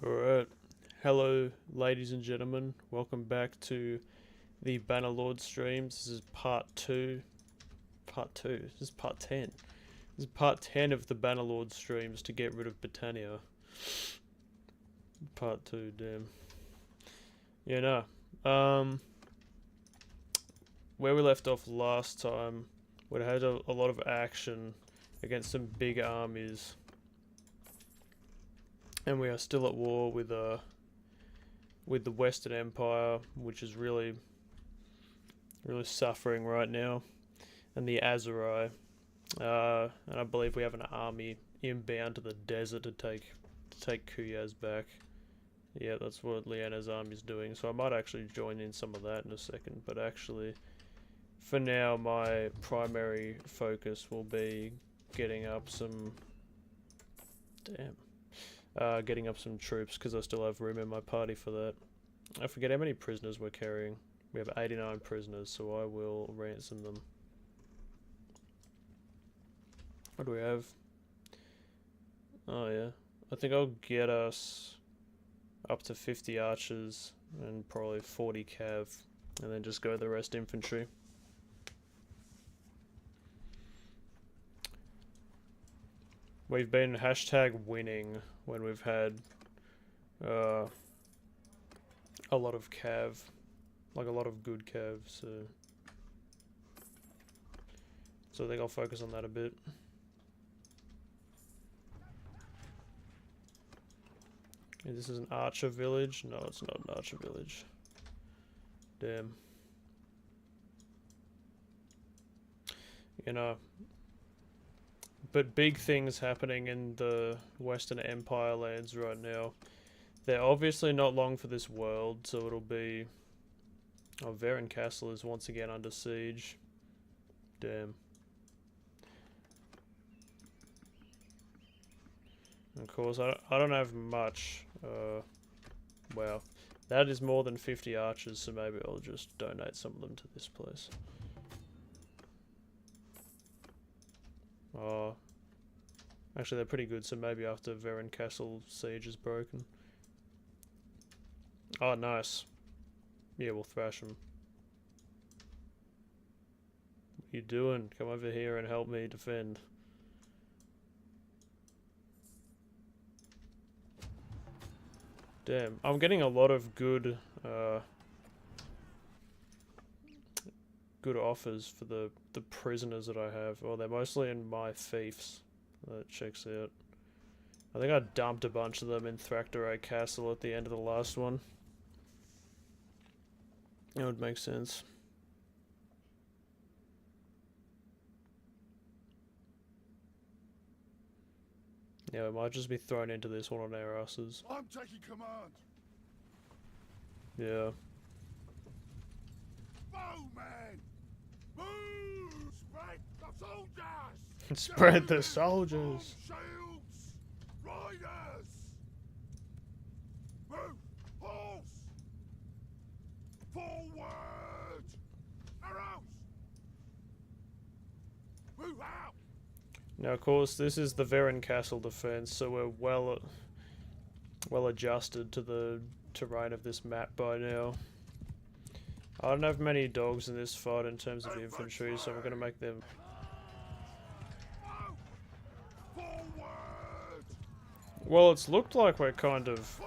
Alright, hello ladies and gentlemen, welcome back to the Bannerlord streams. This is part 2, this is part 10. This is part 10 of the Bannerlord streams to get rid of Battania. Part 2, damn. Yeah, no. Where we left off last time, we had a lot of action against some big armies. And we are still at war with the Western Empire, which is really suffering right now, and the Azurai. And I believe we have an army inbound to the desert to take Kuyaz back. Yeah, that's what Leanna's army is doing. So I might actually join in some of that in a second. But actually, for now, my primary focus will be getting up some. Getting up some troops, because I still have room in my party for that. I forget how many prisoners we're carrying. We have 89 prisoners, so I will ransom them. What do we have? Oh yeah. I think I'll get us up to 50 archers and probably 40 cav, and then just go the rest infantry. We've been #winning when we've had a lot of cav, like a lot of good cav, so I think I'll focus on that a bit. And this is an archer village? No, it's not an archer village. Damn. You know. But big things happening in the Western Empire lands right now. They're obviously not long for this world, so it'll be... Oh, Varen Castle is once again under siege. Damn. Of course, I don't have much. Wow. That is more than 50 archers, so maybe I'll just donate some of them to this place. Oh. Actually, they're pretty good, so maybe after Varen Castle siege is broken. Oh, nice. Yeah, we'll thrash them. What you doing? Come over here and help me defend. Damn, I'm getting a lot of good offers for the prisoners that I have. Well, they're mostly in my fiefs. That checks out. I think I dumped a bunch of them in Thrak'dorei Castle at the end of the last one. That would make sense. Yeah, we might just be thrown into this one on our asses. I'm taking command. Yeah. Bowman! Move! Spread the soldiers! Spread the soldiers! Shields! Riders! Move! Horse! Forward! Arrows! Move out! Now, of course, this is the Varen Castle defense, so we're well adjusted to the terrain of this map by now. I don't have many dogs in this fight in terms of infantry, so I'm going to make them... Well, it's looked like we're kind of...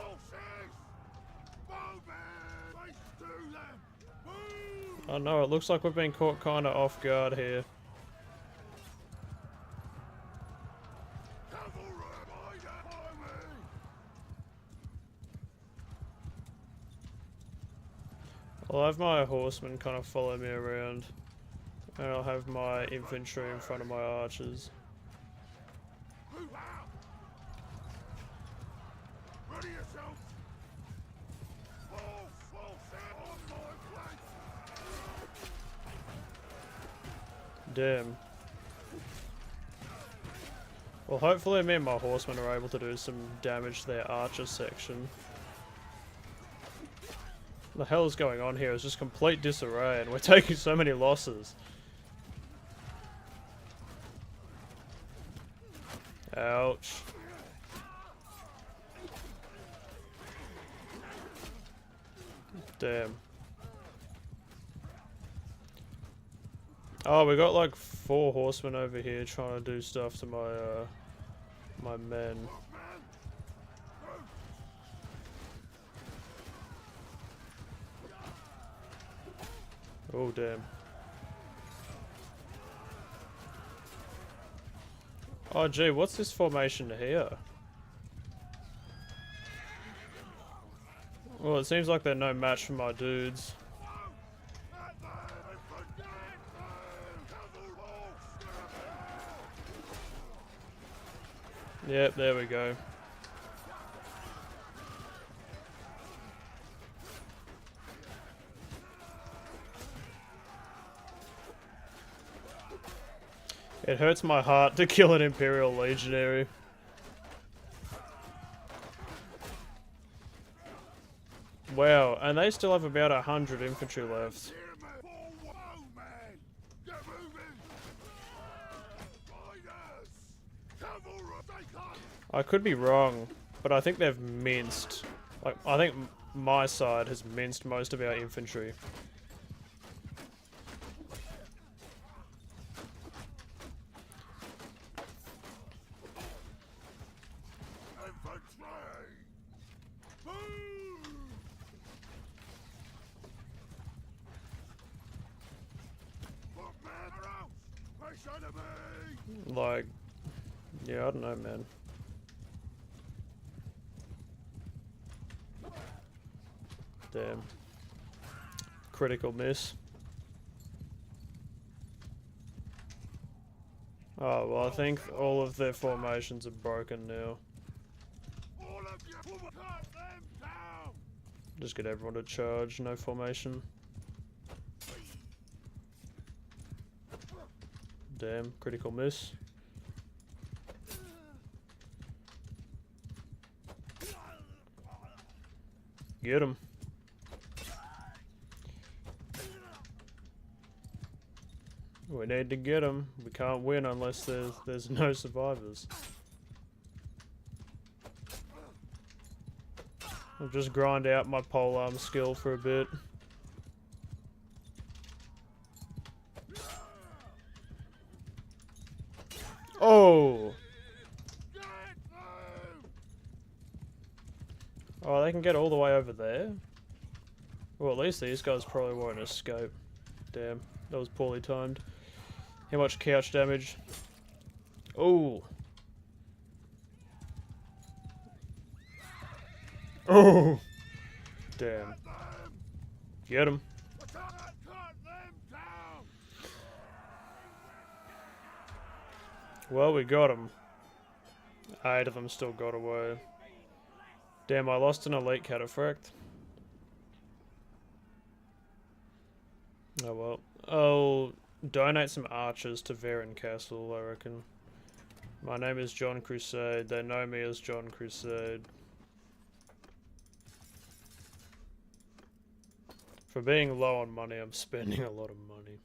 Oh no, it looks like we've been caught kind of off guard here. I'll have my horsemen kind of follow me around, and I'll have my infantry in front of my archers. Ready yourself. Damn. Well, hopefully me and my horsemen are able to do some damage to their archer section. What the hell is going on here? It's just complete disarray and we're taking so many losses. Ouch. Damn. Oh, we got like 4 horsemen over here trying to do stuff to my my men. Oh damn. Oh gee, what's this formation here? Well, it seems like they're no match for my dudes. Yep, there we go. It hurts my heart to kill an Imperial Legionary. Wow, and they still have about 100 infantry left. I could be wrong, but I think they've minced. Like, I think my side has minced most of our infantry. Like, yeah, I don't know, man. Damn. Critical miss. Oh, well, I think all of their formations are broken now. Just get everyone to charge, no formation. Damn, critical miss. Get him. We need to get him. We can't win unless there's no survivors. I'll just grind out my polearm skill for a bit. Oh! Oh, they can get all the way over there? Well, at least these guys probably won't escape. Damn, that was poorly timed. How much couch damage? Oh! Oh! Damn. Get him. Well, we got him. 8 of them still got away. Damn, I lost an elite cataphract. Oh well. I'll donate some archers to Varen Castle, I reckon. My name is John Crusade. They know me as John Crusade. For being low on money, I'm spending a lot of money.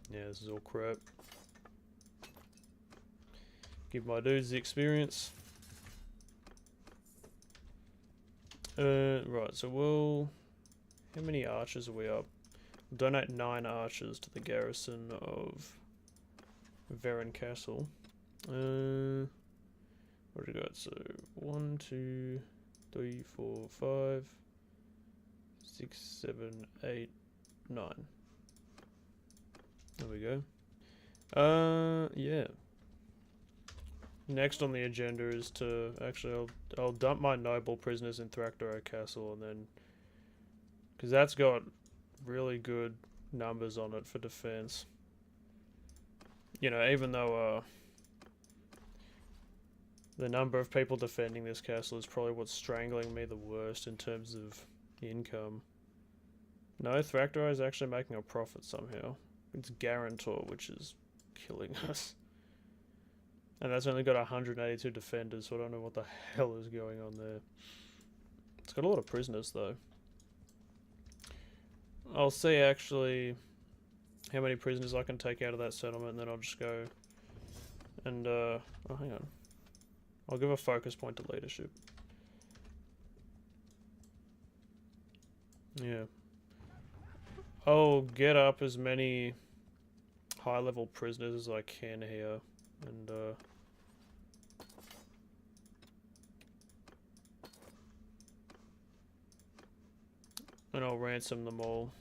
Yeah, this is all crap. Give my dudes the experience. Right, so we'll... How many archers are we up? We'll donate 9 archers to the garrison of Varen Castle. What do we got? So 1, 2, 3, 4, 5, 6, 7, 8, 9. There we go. Yeah. Next on the agenda is to actually I'll dump my noble prisoners in Thrakdara Castle, and then because that's got really good numbers on it for defense. You know, even though the number of people defending this castle is probably what's strangling me the worst in terms of income. No, Thrakdara is actually making a profit somehow. It's Guarantor, which is killing us. And that's only got 182 defenders, so I don't know what the hell is going on there. It's got a lot of prisoners, though. I'll see, actually, how many prisoners I can take out of that settlement, and then I'll just go and, oh, hang on. I'll give a focus point to leadership. Yeah. I'll get up as many high-level prisoners as I can here, and I'll ransom them all.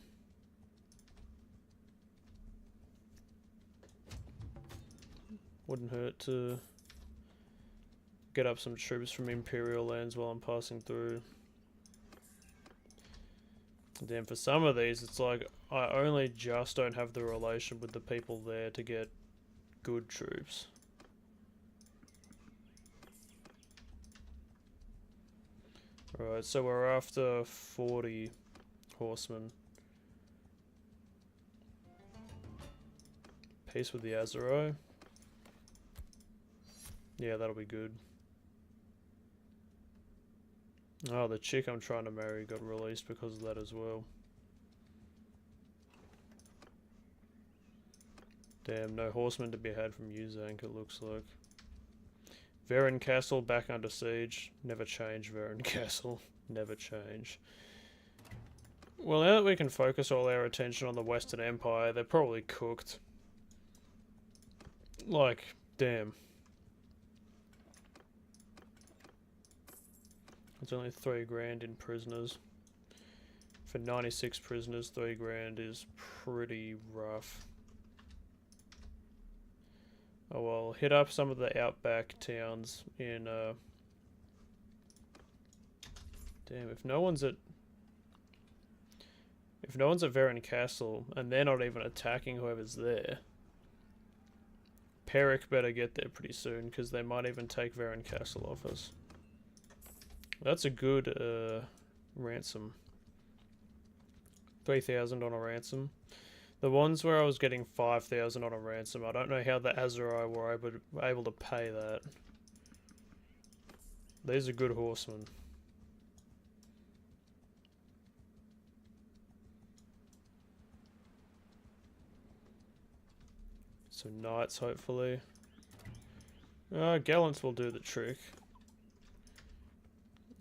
Wouldn't hurt to get up some troops from Imperial lands while I'm passing through. Then for some of these, it's like I only just don't have the relation with the people there to get good troops. Right, so we're after 40 horsemen. Peace with the Azeroi. Yeah, that'll be good. Oh, the chick I'm trying to marry got released because of that as well. Damn, no horsemen to be had from Uzank, it looks like. Varen Castle back under siege. Never change, Varen Castle. Never change. Well, now that we can focus all our attention on the Western Empire, they're probably cooked. Like, damn. It's only 3 grand in prisoners. For 96 prisoners, 3 grand is pretty rough. Oh well, hit up some of the outback towns in, damn, if no one's at Varen Castle, and they're not even attacking whoever's there, Peric better get there pretty soon, because they might even take Varen Castle off us. That's a good, ransom. 3,000 on a ransom. The ones where I was getting 5,000 on a ransom, I don't know how the Azeroi were able to pay that. These are good horsemen. So knights, hopefully. Gallants will do the trick.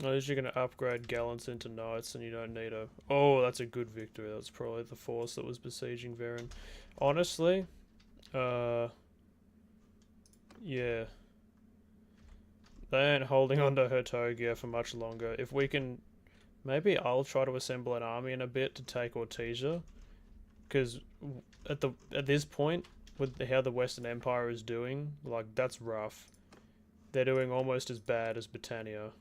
At least you're going to upgrade gallants into knights and you don't need a... Oh, that's a good victory. That's probably the force that was besieging Varen. Honestly, yeah. They ain't holding on to Hertogia for much longer. If we can... Maybe I'll try to assemble an army in a bit to take Ortesia. Because at this point, with how the Western Empire is doing, like, that's rough. They're doing almost as bad as Battania.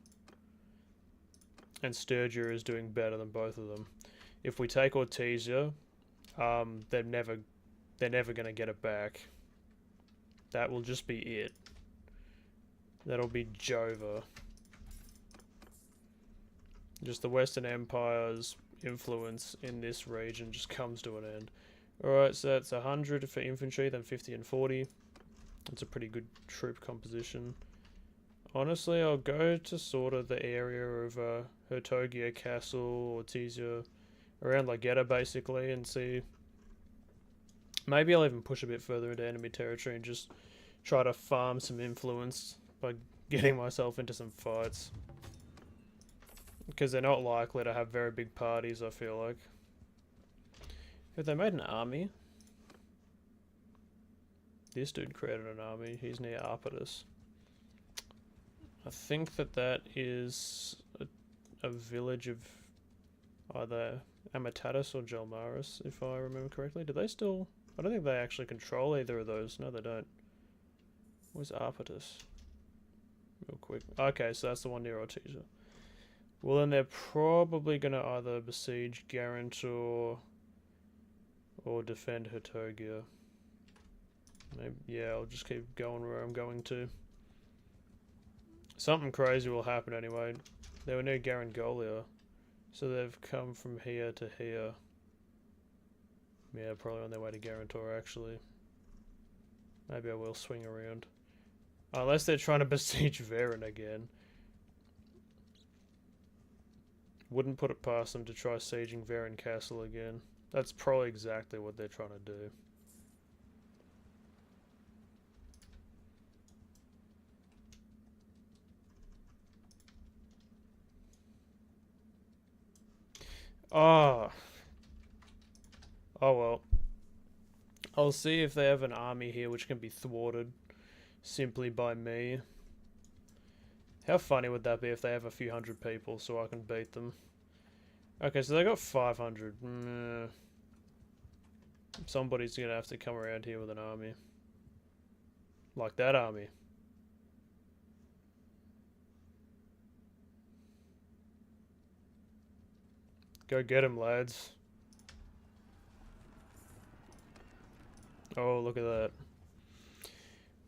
And Sturgia is doing better than both of them. If we take Ortesia, they're never going to get it back. That will just be it. That'll be Jova. Just the Western Empire's influence in this region just comes to an end. Alright, so that's 100 for infantry, then 50 and 40. That's a pretty good troop composition. Honestly, I'll go to sort of the area of Hertogia Castle, Ortesia, around Lagetta basically, and see. Maybe I'll even push a bit further into enemy territory and just try to farm some influence by getting myself into some fights. Because they're not likely to have very big parties, I feel like. If they made an army. This dude created an army. He's near Arpatus. I think that is a village of either Amatatus or Gelmaris, if I remember correctly. Do they still... I don't think they actually control either of those. No, they don't. Where's Arpatus? Real quick. Okay, so that's the one near Ortesia. Well, then they're probably going to either besiege Garantor or defend Hertogia. Maybe, yeah, I'll just keep going where I'm going to. Something crazy will happen anyway. They were near Garangolia, so they've come from here to here. Yeah, probably on their way to Garantor, actually. Maybe I will swing around. Unless they're trying to besiege Varen again. Wouldn't put it past them to try sieging Varen Castle again. That's probably exactly what they're trying to do. Oh. Oh well. I'll see if they have an army here which can be thwarted simply by me. How funny would that be if they have a few hundred people so I can beat them? Okay, so they got 500. Somebody's gonna have to come around here with an army. Like that army. Go get him, lads. Oh, look at that.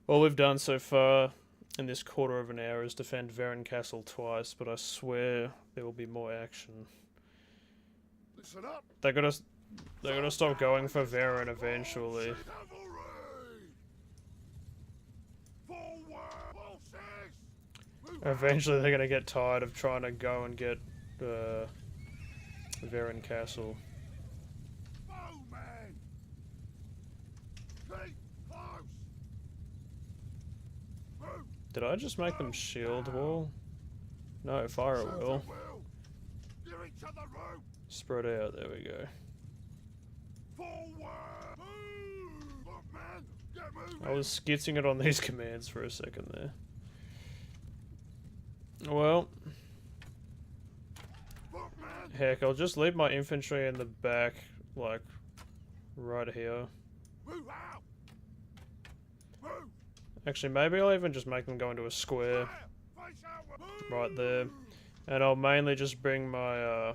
All we've done so far in this quarter of an hour is defend Varen Castle twice, but I swear there will be more action. Listen up. They're gonna stop going for Varen eventually. Eventually they're gonna get tired of trying to go and get Varen Castle. Did I just make them shield wall? No, fire at will. Spread out, there we go. I was skitzing it on these commands for a second there. Well, heck, I'll just leave my infantry in the back, like, right here. Actually, maybe I'll even just make them go into a square right there. And I'll mainly just bring my,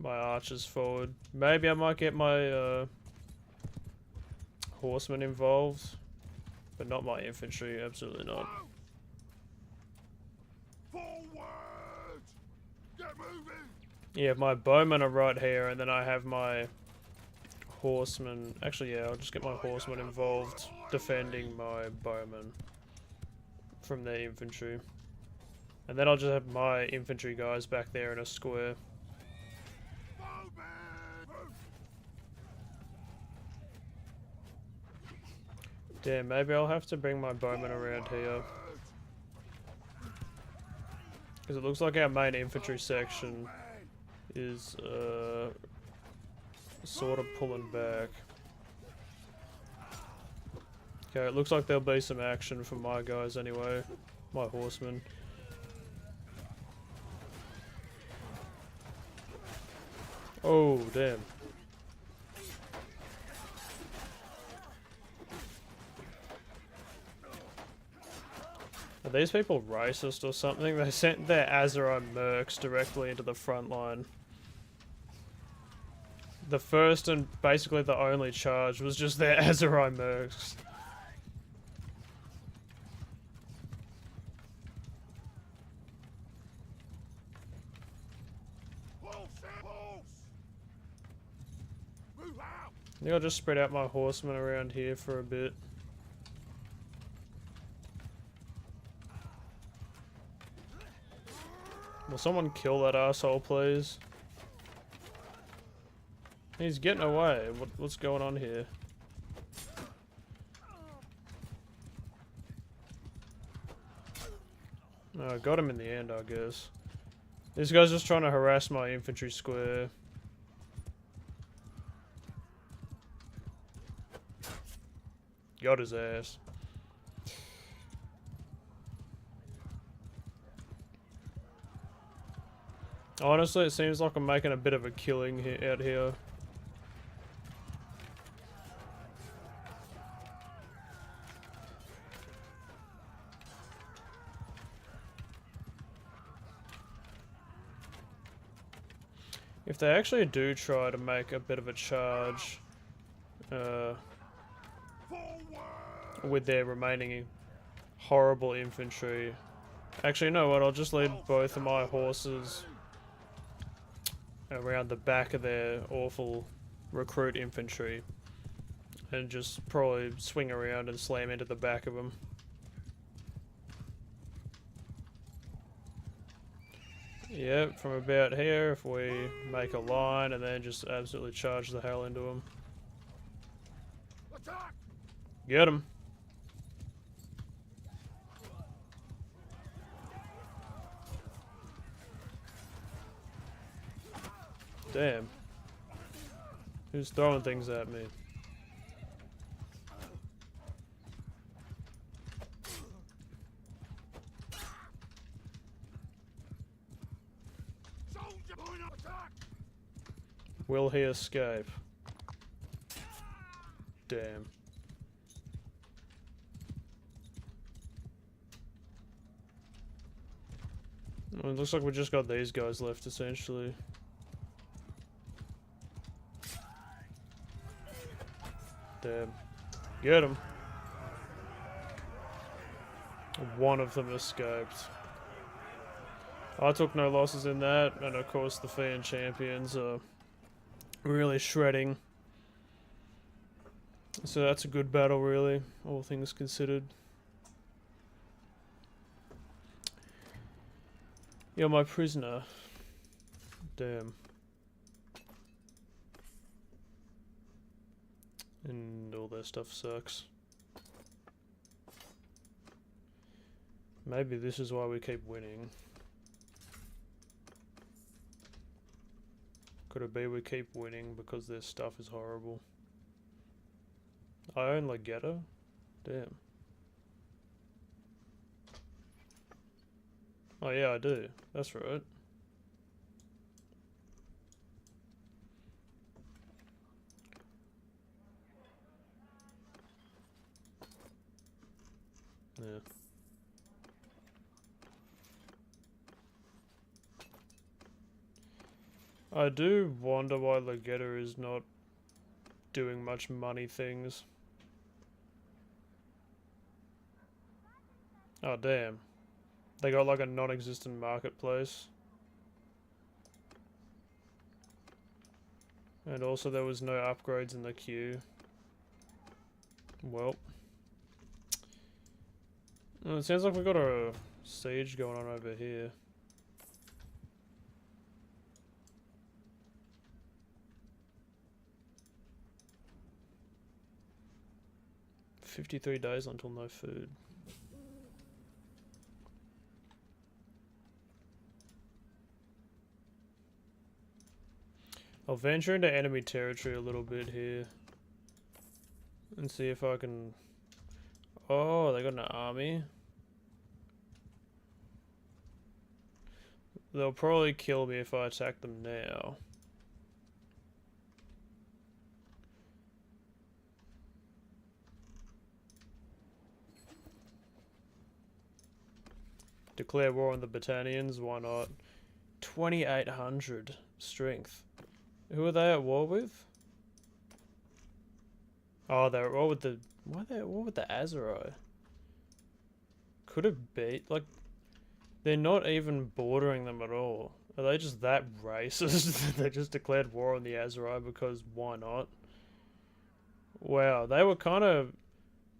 my archers forward. Maybe I might get my, horsemen involved. But not my infantry, absolutely not. Yeah, my bowmen are right here, and then I have my horsemen. Actually, yeah, I'll just get my horsemen involved defending my bowmen from their infantry. And then I'll just have my infantry guys back there in a square. Damn, maybe I'll have to bring my bowmen around here. Because it looks like our main infantry section is sort of pulling back. Okay, it looks like there'll be some action from my guys anyway. My horsemen. Oh, damn. Are these people racist or something? They sent their Azerai mercs directly into the front line. The first and basically the only charge was just their Azerai mercs. I think I'll just spread out my horsemen around here for a bit. Will someone kill that asshole, please? He's getting away. What's going on here? Oh, I got him in the end, I guess. This guy's just trying to harass my infantry square. Got his ass. Honestly, it seems like I'm making a bit of a killing out here. If they actually do try to make a bit of a charge, with their remaining horrible infantry. Actually, you know what? I'll just lead both of my horses around the back of their awful recruit infantry and just probably swing around and slam into the back of them. Yep, from about here, if we make a line and then just absolutely charge the hell into them. Get him. Damn. Who's throwing things at me? Soldier, line up, attack! Will he escape? Damn. Well, it looks like we just got these guys left, essentially. Damn. Get him. One of them escaped. I took no losses in that, and of course the Fiend champions are really shredding. So that's a good battle, really, all things considered. You're my prisoner. Damn. And all their stuff sucks. Maybe this is why we keep winning. Could it be we keep winning because their stuff is horrible? I own Legato? Damn. Oh yeah, I do. That's right. Yeah. I do wonder why Legato is not doing much money things. Oh damn. They got like a non-existent marketplace. And also there was no upgrades in the queue. Well. It sounds like we got a siege going on over here. "53 days until no food." I'll venture into enemy territory a little bit here. And see if I can... Oh, they got an army. They'll probably kill me if I attack them now. Declare war on the Battanians, why not? 2,800 strength. Who are they at war with? Oh, they're at war with the... Why are they at war with the Azerai? Could it be... Like, they're not even bordering them at all. Are they just that racist? They just declared war on the Azerai because why not? Wow, they were kind of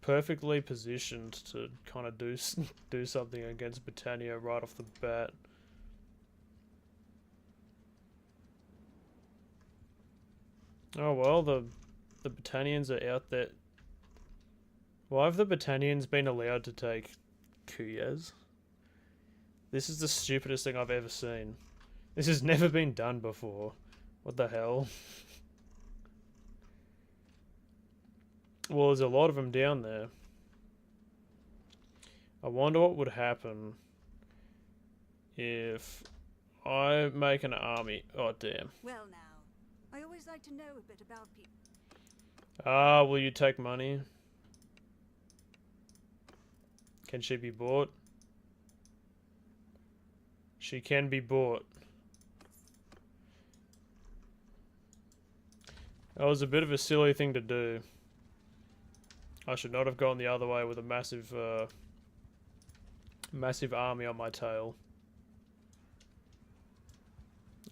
perfectly positioned to kind of do something against Battania right off the bat. Oh well, the Battanians are out there. Why have the Battanians been allowed to take Kuyaz? This is the stupidest thing I've ever seen. This has never been done before. What the hell? Well, there's a lot of them down there. I wonder what would happen if I make an army. Oh, damn. Well now, I always like to know a bit about people. Ah, will you take money? Can she be bought? She can be bought. That was a bit of a silly thing to do. I should not have gone the other way with a massive, massive army on my tail.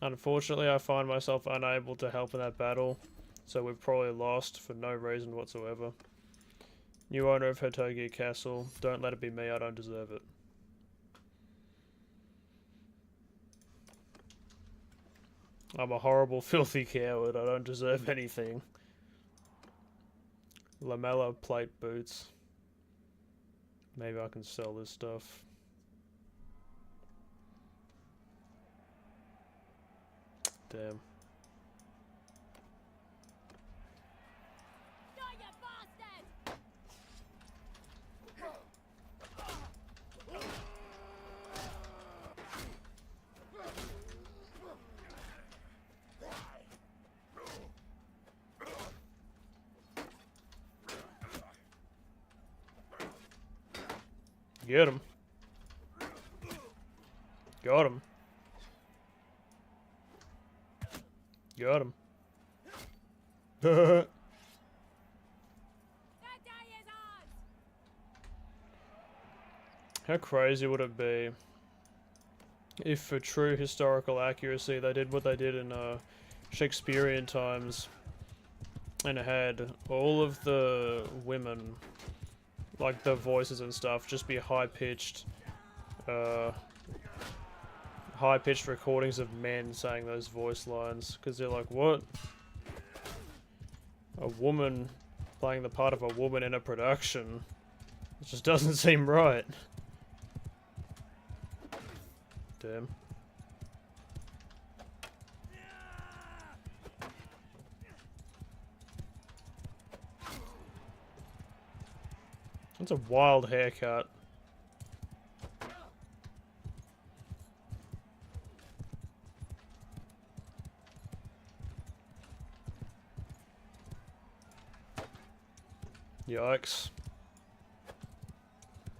Unfortunately, I find myself unable to help in that battle, so we've probably lost for no reason whatsoever. New owner of Hertogia Castle. Don't let it be me, I don't deserve it. I'm a horrible, filthy coward. I don't deserve anything. Lamella plate boots. Maybe I can sell this stuff. Damn. Get him. Got him. Got him. How crazy would it be if, for true historical accuracy, they did what they did in Shakespearean times and had all of the women, like the voices and stuff, just be high-pitched recordings of men saying those voice lines, because they're like, what? A woman playing the part of a woman in a production? It just doesn't seem right. Damn. That's a wild haircut. Yikes.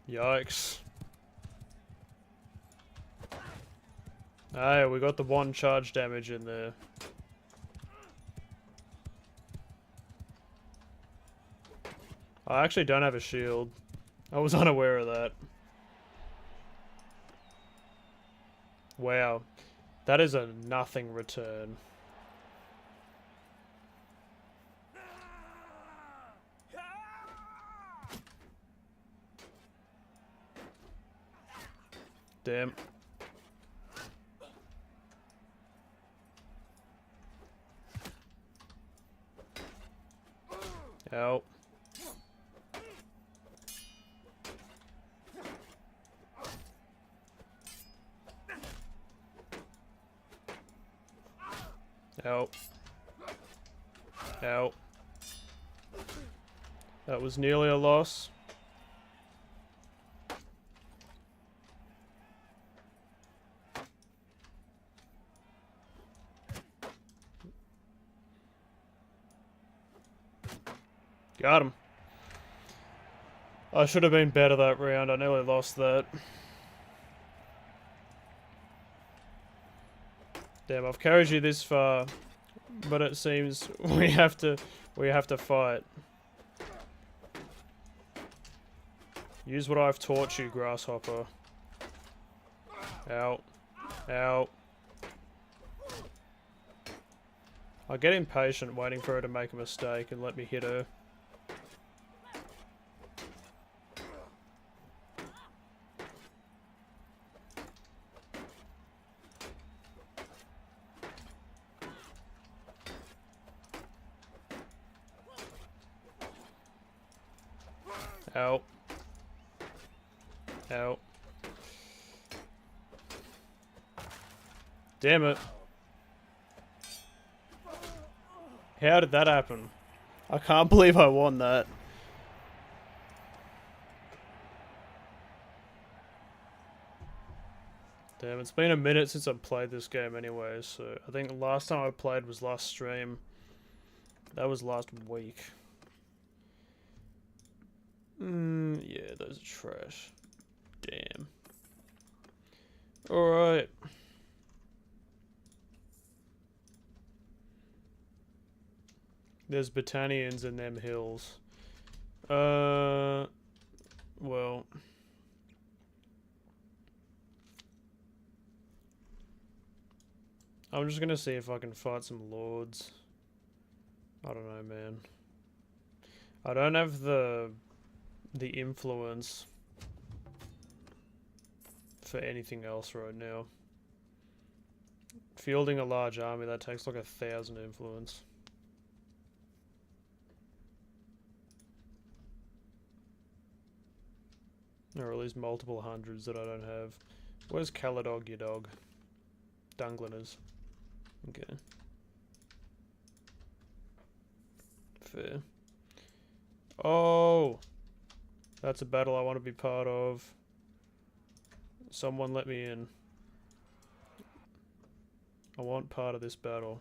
Yikes. Hey, we got the one charge damage in there. I actually don't have a shield. I was unaware of that. Wow. That is a nothing return. Damn. Ow. Ow. Ow. That was nearly a loss. Got him. I should have been better that round. I nearly lost that. Damn, I've carried you this far, but it seems we have to fight. Use what I've taught you, grasshopper. Ow. Ow. I get impatient waiting for her to make a mistake and let me hit her. Ow. Ow. Damn it. How did that happen? I can't believe I won that. Damn, it's been a minute since I've played this game anyway, so I think the last time I played was last stream. That was last week. Yeah, those are trash. Damn. Alright. There's Battanians in them hills. Well. I'm just gonna see if I can fight some lords. I don't know, man. I don't have the influence for anything else right now. Fielding a large army, that takes like 1,000 influence. Or at least multiple hundreds that I don't have. Where's Caladog, your dog? Dungliners. Okay. Fair. Oh! That's a battle I want to be part of. Someone let me in. I want part of this battle.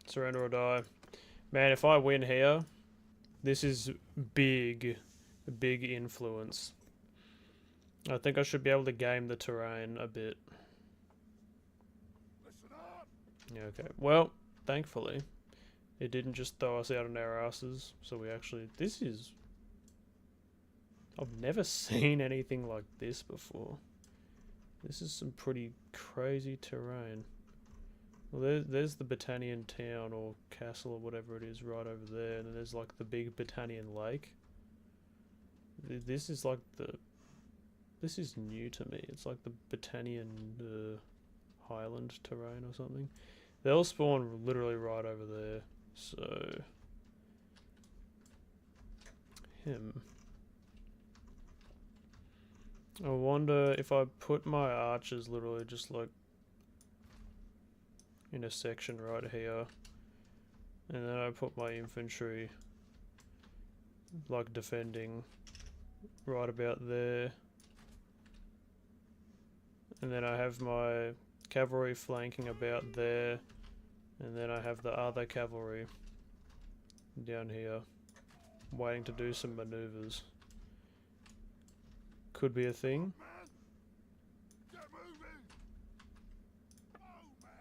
Surrender or die. Man, if I win here, this is big influence. I think I should be able to game the terrain a bit. Listen up. Yeah, okay. Well, thankfully, it didn't just throw us out on our asses. So we actually... This is... I've never seen anything like this before. This is some pretty crazy terrain. Well, there's the Battanian town or castle or whatever it is right over there. And then there's like the big Battanian lake. This is like the... This is new to me. It's like the Battanian highland terrain or something. They'll spawn literally right over there. So... I wonder if I put my archers literally just like in a section right here, and then I put my infantry like defending right about there, and then I have my cavalry flanking about there, and then I have the other cavalry down here waiting to do some maneuvers. Could be a thing. Man. Get moving. Oh, man.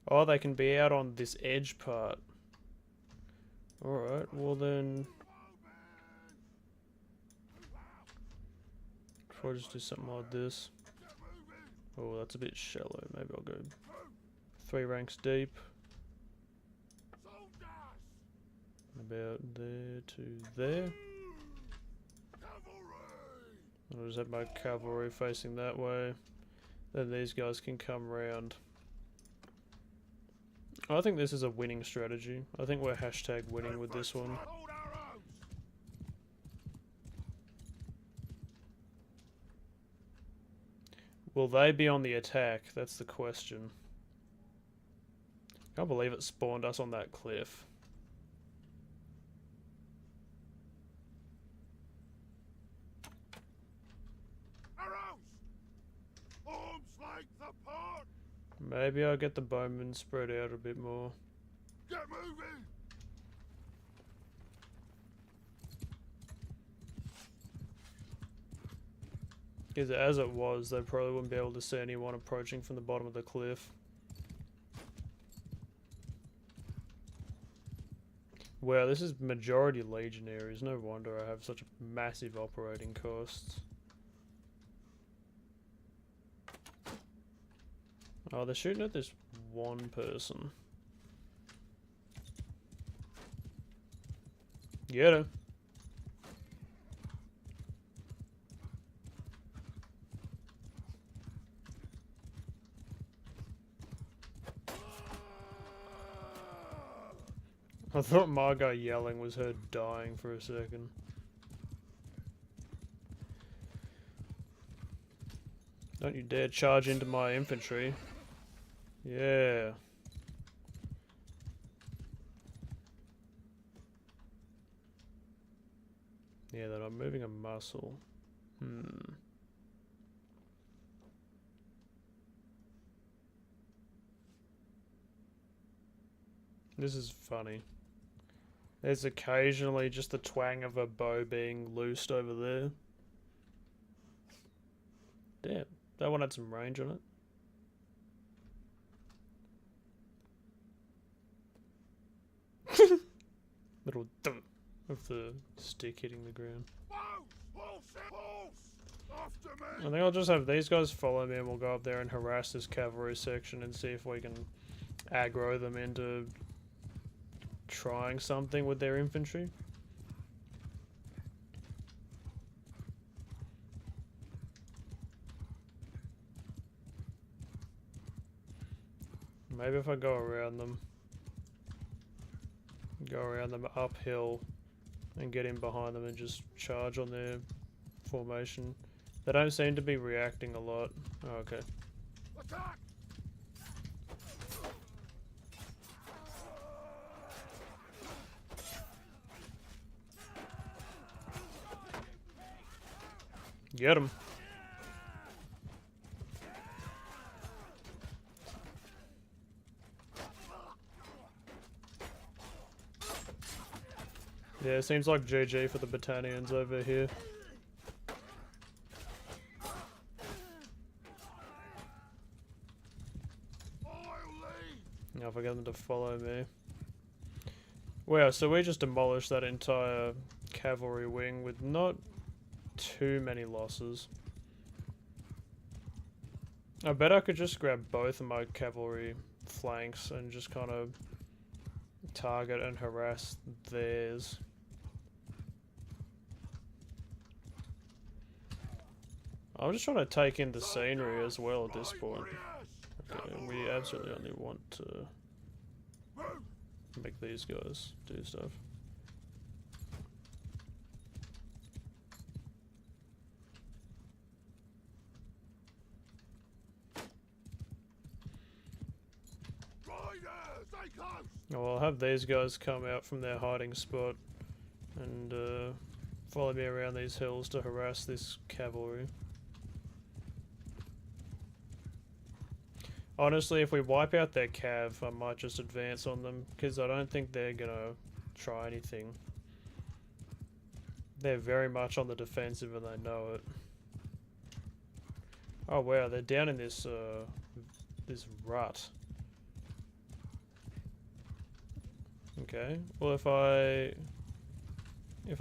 Oh, they can be out on this edge part. Alright, well then... If I just do something like this. Oh, that's a bit shallow. Maybe I'll go 3 ranks deep. About there to there. I'll just have my cavalry facing that way. Then these guys can come round. I think this is a winning strategy. I think we're hashtag winning with this one. Will they be on the attack? That's the question. Can't believe it spawned us on that cliff. Maybe I'll get the bowmen spread out a bit more. Get moving! Because as it was, they probably wouldn't be able to see anyone approaching from the bottom of the cliff. Wow, this is majority legionaries. No wonder I have such massive operating costs. Oh, they're shooting at this one person. Get him. I thought my guy yelling was her dying for a second. Don't you dare charge into my infantry. Yeah. Yeah, that I'm moving a muscle. This is funny. There's occasionally just the twang of a bow being loosed over there. Damn, that one had some range on it. Little thump of the stick hitting the ground. I think I'll just have these guys follow me and we'll go up there and harass this cavalry section and see if we can aggro them into trying something with their infantry. Maybe if I go around them uphill and get in behind them and just charge on their formation. They don't seem to be reacting a lot. Oh, okay. Attack! Get him. Yeah, it seems like GG for the Battanians over here. Now if I get them to follow me. Wow, so we just demolished that entire cavalry wing with not too many losses. I bet I could just grab both of my cavalry flanks and just kind of target and harass theirs. I'm just trying to take in the scenery as well at this point. Okay, we absolutely only want to make these guys do stuff. Oh, I'll have these guys come out from their hiding spot and follow me around these hills to harass this cavalry. Honestly, if we wipe out their cav, I might just advance on them, because I don't think they're gonna try anything. They're very much on the defensive and they know it. Oh wow, they're down in this this rut. Okay, well if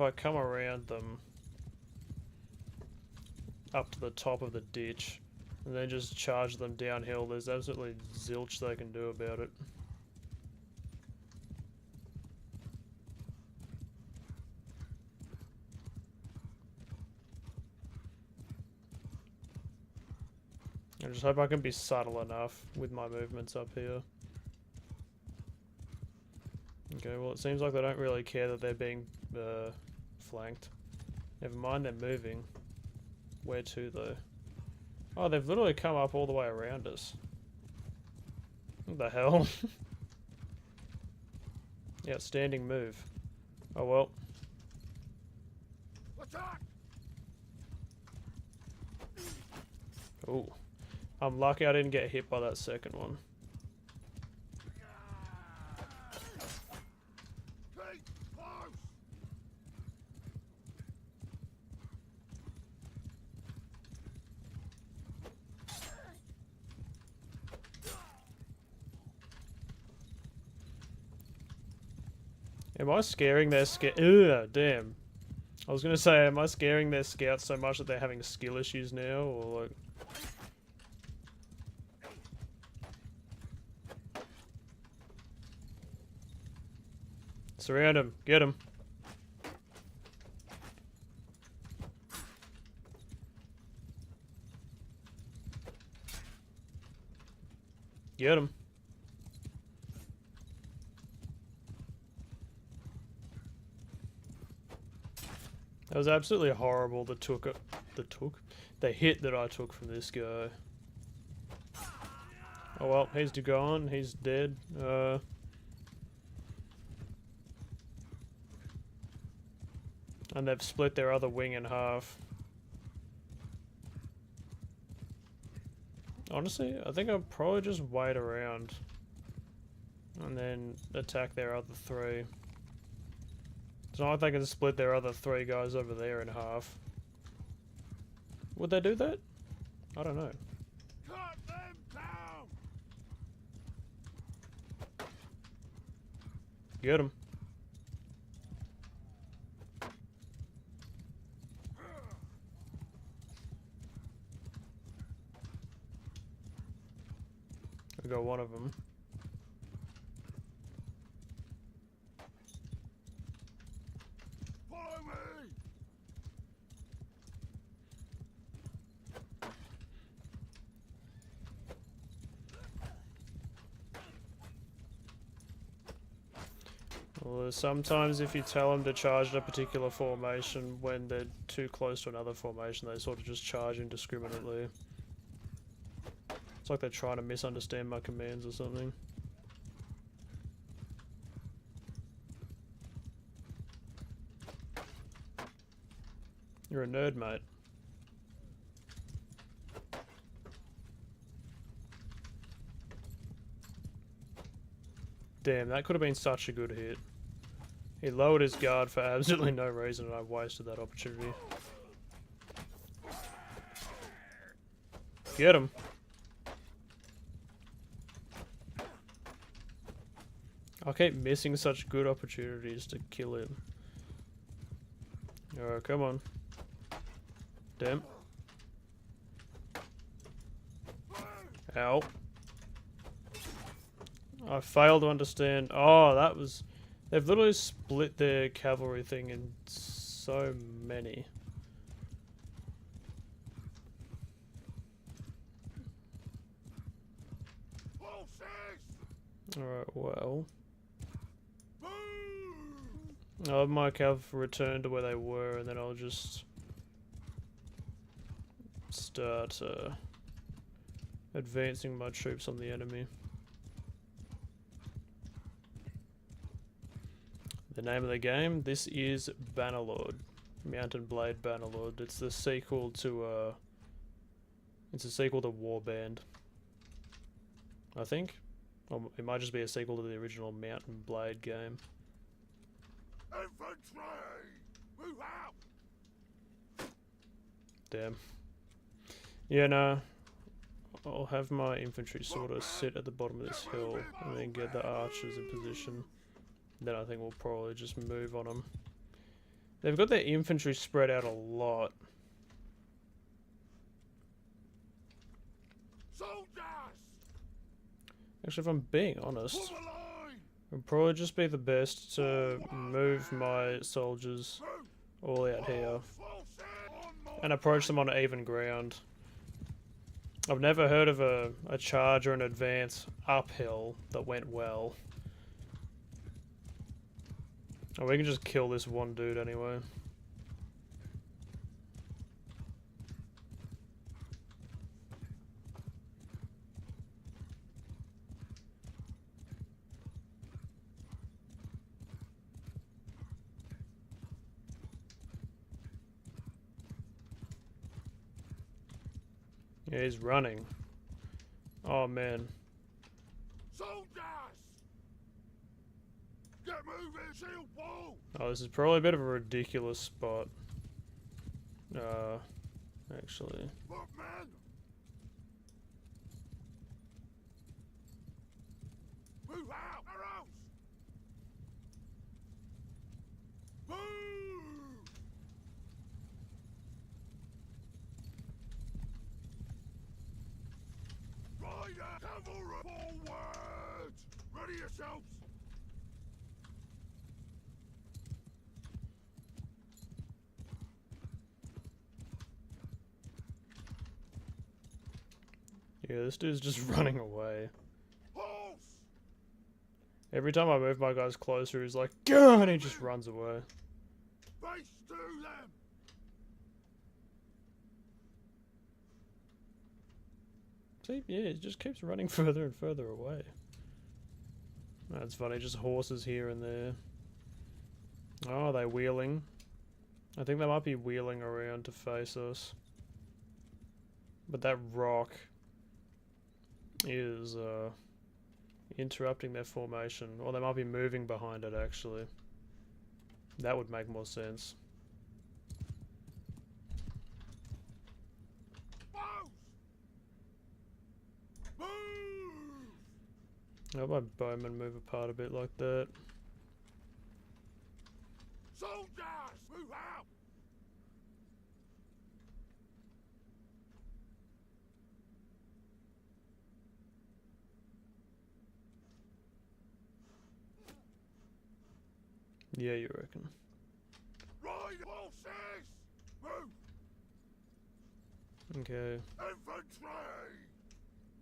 I come around them up to the top of the ditch and then just charge them downhill, there's absolutely zilch they can do about it. I just hope I can be subtle enough with my movements up here. Okay, well it seems like they don't really care that they're being flanked. Never mind, they're moving. Where to though? Oh, they've literally come up all the way around us. What the hell? Yeah, outstanding move. Oh well. Attack! Oh. I'm lucky I didn't get hit by that second one. Keep close! Am I scaring their Ugh, damn. I was gonna say, am I scaring their scouts so much that they're having skill issues now, or like... Surround him. Get him. Get him. That was absolutely horrible, the hit that I took from this guy. Oh well, he's gone, he's dead. And they've split their other wing in half. Honestly, I think I'll probably just wait around and then attack their other three. It's not like they can split their other three guys over there in half. Would they do that? I don't know. Cut them down! Get him. I got one of them. Follow me! Well, sometimes if you tell them to charge a particular formation when they're too close to another formation, they sort of just charge indiscriminately. It's like they're trying to misunderstand my commands or something. You're a nerd, mate. Damn, that could have been such a good hit. He lowered his guard for absolutely no reason and I wasted that opportunity. Get him. I keep missing such good opportunities to kill him. Alright, come on. Damn. Ow. I fail to understand. Oh, that was... They've literally split their cavalry thing in so many. Alright, well... I'll have my cav return to where they were, and then I'll just... start, advancing my troops on the enemy. The name of the game, this is Bannerlord. Mountain Blade Bannerlord. It's the sequel to, it's a sequel to Warband. I think. Or it might just be a sequel to the original Mountain Blade game. Infantry! Move out! Damn. Yeah, no. I'll have my infantry sort of sit at the bottom of this hill and then get the archers in position. Then I think we'll probably just move on them. They've got their infantry spread out a lot. Soldiers! Actually, if I'm being honest, it'd probably just be the best to move my soldiers all out here and approach them on even ground. I've never heard of a charge or an advance uphill that went well. Oh, we can just kill this one dude anyway. Yeah, he's running. Oh man. Soldiers! Get moving, shield wall! Oh, this is probably a bit of a ridiculous spot. Actually. Look, man! Move out! Arrows! Move! Rider! Cavalry! Forward! Ready yourselves! Yeah, this dude's just running away. Horse! Every time I move my guys closer, he's like, "Gah!" and he just runs away. Face to them! See, yeah, it just keeps running further and further away. That's funny, just horses here and there. Oh, they're wheeling. I think they might be wheeling around to face us. But that rock is interrupting their formation. Or they might be moving behind it, actually. That would make more sense. Move! I hope my bowmen move apart a bit like that. Soldiers! Move out! Yeah, you reckon. Ride horses! Move! Okay. Infantry!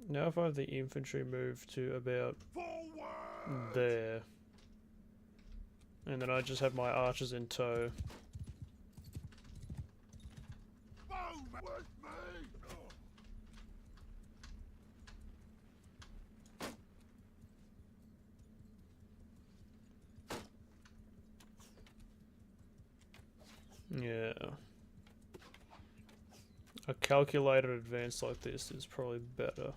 Now if I have the infantry move to about Forward! there. And then I just have my archers in tow. Move with me! Yeah. A calculated advance like this is probably better.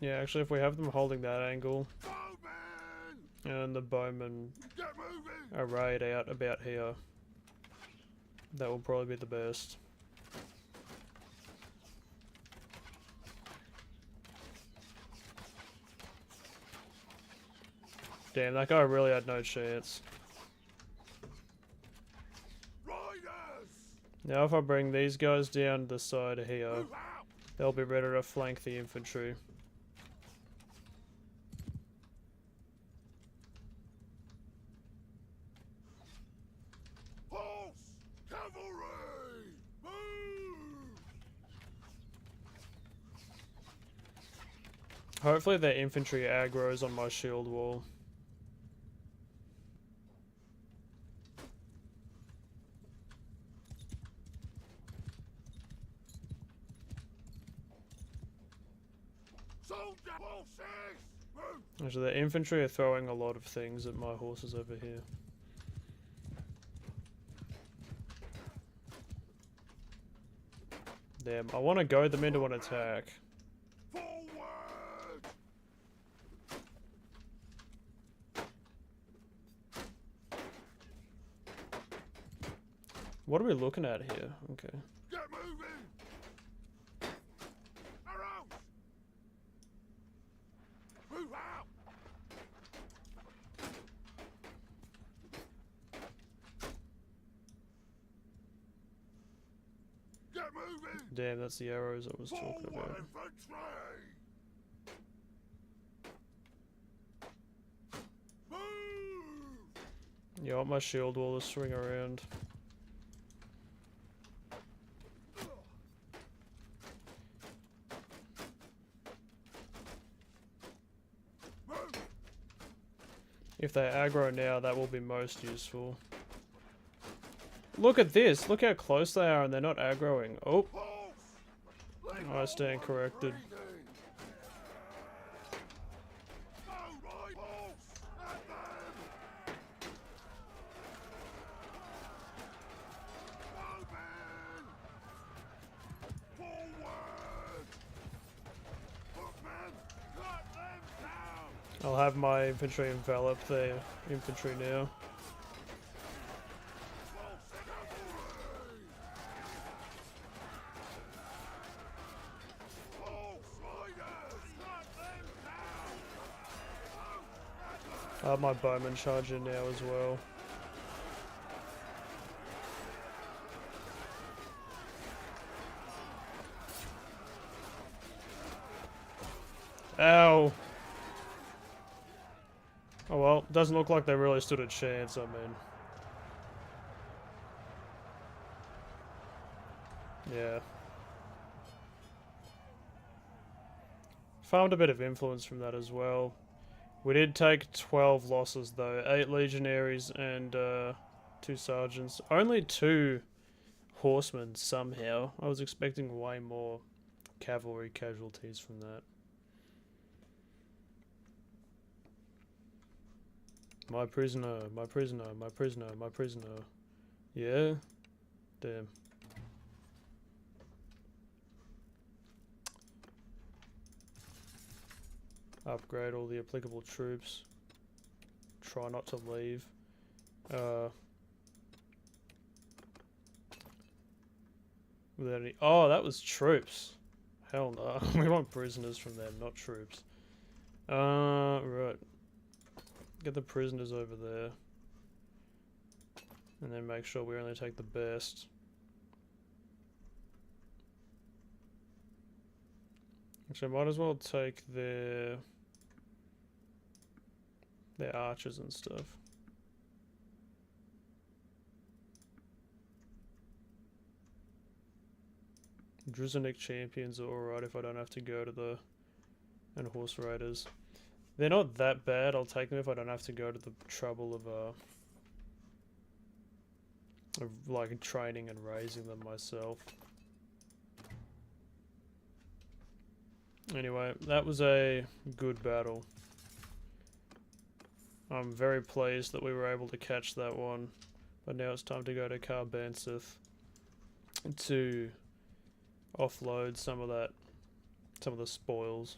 Yeah, actually, if we have them holding that angle Bowman! and the bowmen Get moving! arrayed out about here, that will probably be the best. Damn, that guy really had no chance. Riders! Now if I bring these guys down the side here, Move out! they'll be ready to flank the infantry. Horse! Cavalry! Move! Hopefully their infantry aggroes on my shield wall. Soldier! Horses! Move! Actually, the infantry are throwing a lot of things at my horses over here. Damn, I want to goad them into an attack. Forward! What are we looking at here? Okay. Get moving! Arrows! Move out! Get moving! Damn, that's the arrows I was talking Forward about. infantry! Move! Yeah, I want my shield wall to swing around. Move! If they aggro now, that will be most useful. Look at this! Look how close they are and they're not aggroing. Oh, Horse! Leave I stand corrected. breathing. Go, ride horse! At them! Bowman! Forward! Footmen! Cut them down! I'll have my infantry envelop their infantry now. I have my bowmen charge in now as well. Ow! Oh well, doesn't look like they really stood a chance, I mean. Yeah. Farmed a bit of influence from that as well. We did take 12 losses though, 8 legionaries and 2 sergeants. Only 2 horsemen somehow. I was expecting way more cavalry casualties from that. My prisoner, my prisoner, my prisoner, my prisoner. Yeah? Damn. Upgrade all the applicable troops. Try not to leave. Without any— oh, that was troops. Hell no. We want prisoners from them, not troops. Right. Get the prisoners over there. And then make sure we only take the best. Actually, I might as well take their archers and stuff. Drizonic champions are alright if I don't have to go to the... and horse raiders. They're not that bad, I'll take them if I don't have to go to the trouble of like training and raising them myself. Anyway, that was a good battle. I'm very pleased that we were able to catch that one. But now it's time to go to Carbansith to offload some of the spoils.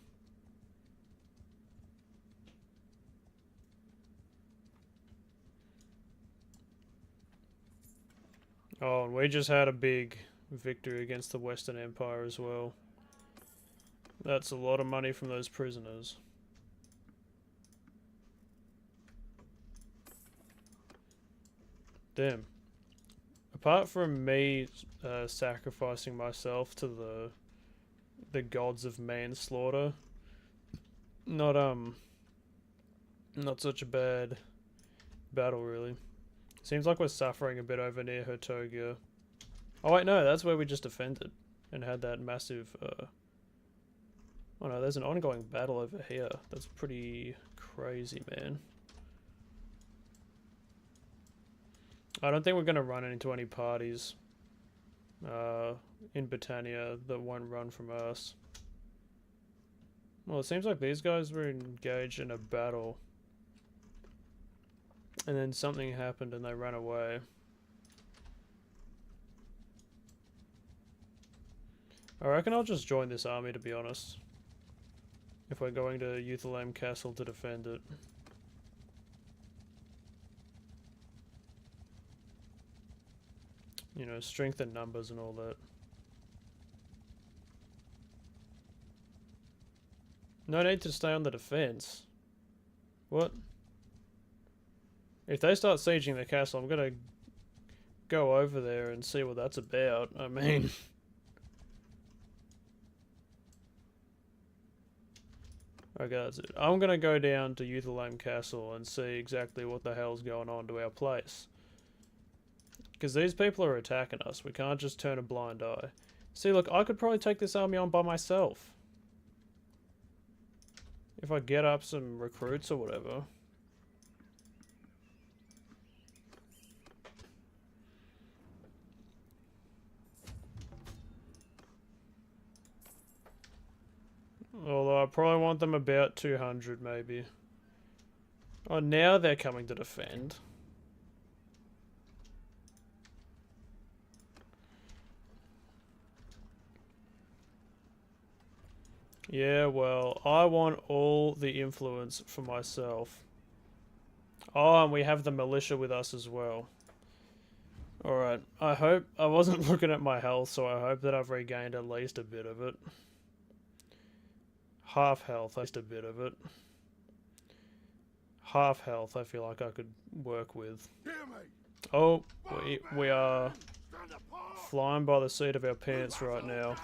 Oh, and we just had a big victory against the Western Empire as well. That's a lot of money from those prisoners. Damn. Apart from me sacrificing myself to the gods of manslaughter, not such a bad battle really. Seems like we're suffering a bit over near Hertogia. Oh wait, no, that's where we just defended and had that massive oh no, there's an ongoing battle over here. That's pretty crazy, man. I don't think we're gonna run into any parties in Battania that won't run from us. Well, it seems like these guys were engaged in a battle. And then something happened and they ran away. I reckon I'll just join this army, to be honest. If we're going to Euthelame Castle to defend it. You know, strength in numbers and all that. No need to stay on the defense. What? If they start sieging the castle, I'm gonna go over there and see what that's about. I mean... Okay, that's it. I'm gonna go down to Euthelame Castle and see exactly what the hell's going on to our place. Because these people are attacking us. We can't just turn a blind eye. See, look, I could probably take this army on by myself. If I get up some recruits or whatever. Although I probably want them about 200 maybe. Oh, now they're coming to defend. Yeah, well, I want all the influence for myself. Oh, and we have the militia with us as well. Alright, I hope... I wasn't looking at my health, so I hope that I've regained at least a bit of it. Half health, at least a bit of it. Half health, I feel like I could work with. Oh, we are flying by the seat of our pants right now.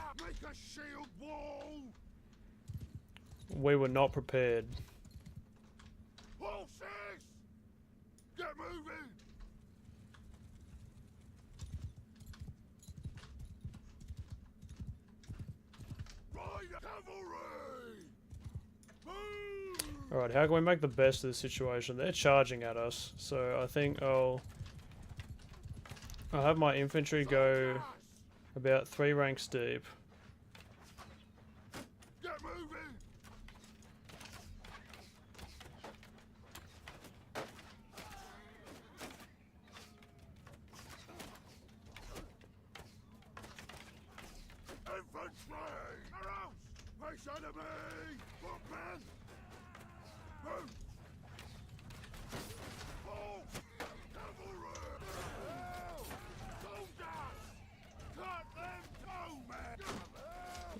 We were not prepared. Horses! Get moving! Ride cavalry! Move! Alright, how can we make the best of this situation? They're charging at us, so I think I'll have my infantry go about 3 ranks deep. Get moving! Infantry! Arrows! Face enemy! Footmen! Move! Halt! Cavalry! Soldiers! Cut them to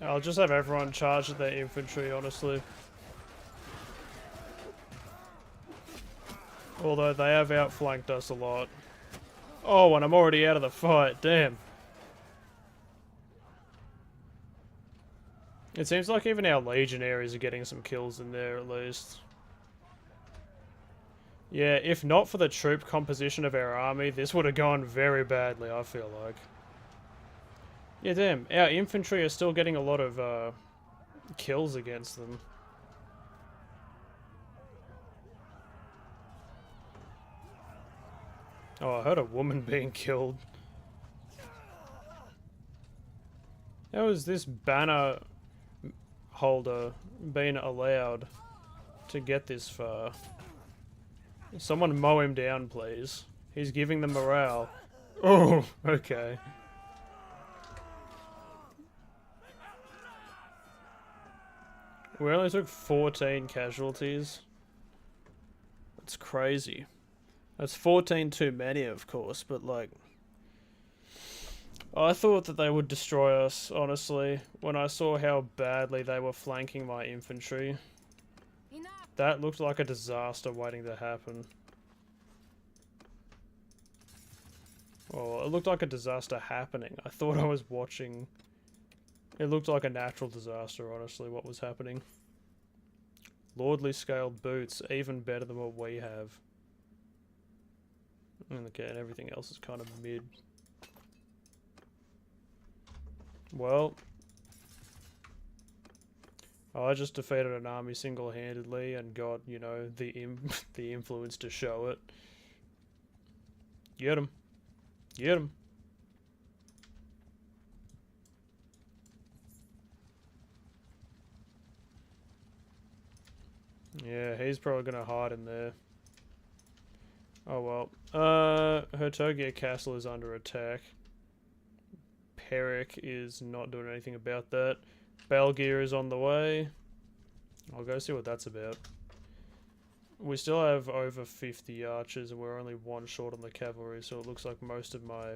me! I'll just have everyone charge at their infantry, honestly. Although they have outflanked us a lot. Oh, and I'm already out of the fight, damn. It seems like even our legionaries are getting some kills in there at least. Yeah, if not for the troop composition of our army, this would have gone very badly, I feel like. Yeah, damn, our infantry are still getting a lot of kills against them. Oh, I heard a woman being killed. How is this banner holder been allowed to get this far? Someone mow him down, please. He's giving them morale. Oh, okay. We only took 14 casualties. That's crazy. That's 14 too many, of course, but like... I thought that they would destroy us, honestly, when I saw how badly they were flanking my infantry. Enough. That looked like a disaster waiting to happen. Well, it looked like a disaster happening. I thought I was watching... It looked like a natural disaster, honestly, what was happening. Lordly scaled boots, even better than what we have. Okay, and everything else is kind of mid. Well, I just defeated an army single-handedly and got, you know, the influence to show it. Get him. Get him. Yeah, he's probably gonna hide in there. Oh well. Hertogia Castle is under attack. Peric is not doing anything about that. Belgier is on the way. I'll go see what that's about. We still have over 50 archers and we're only one short on the cavalry, so it looks like most of my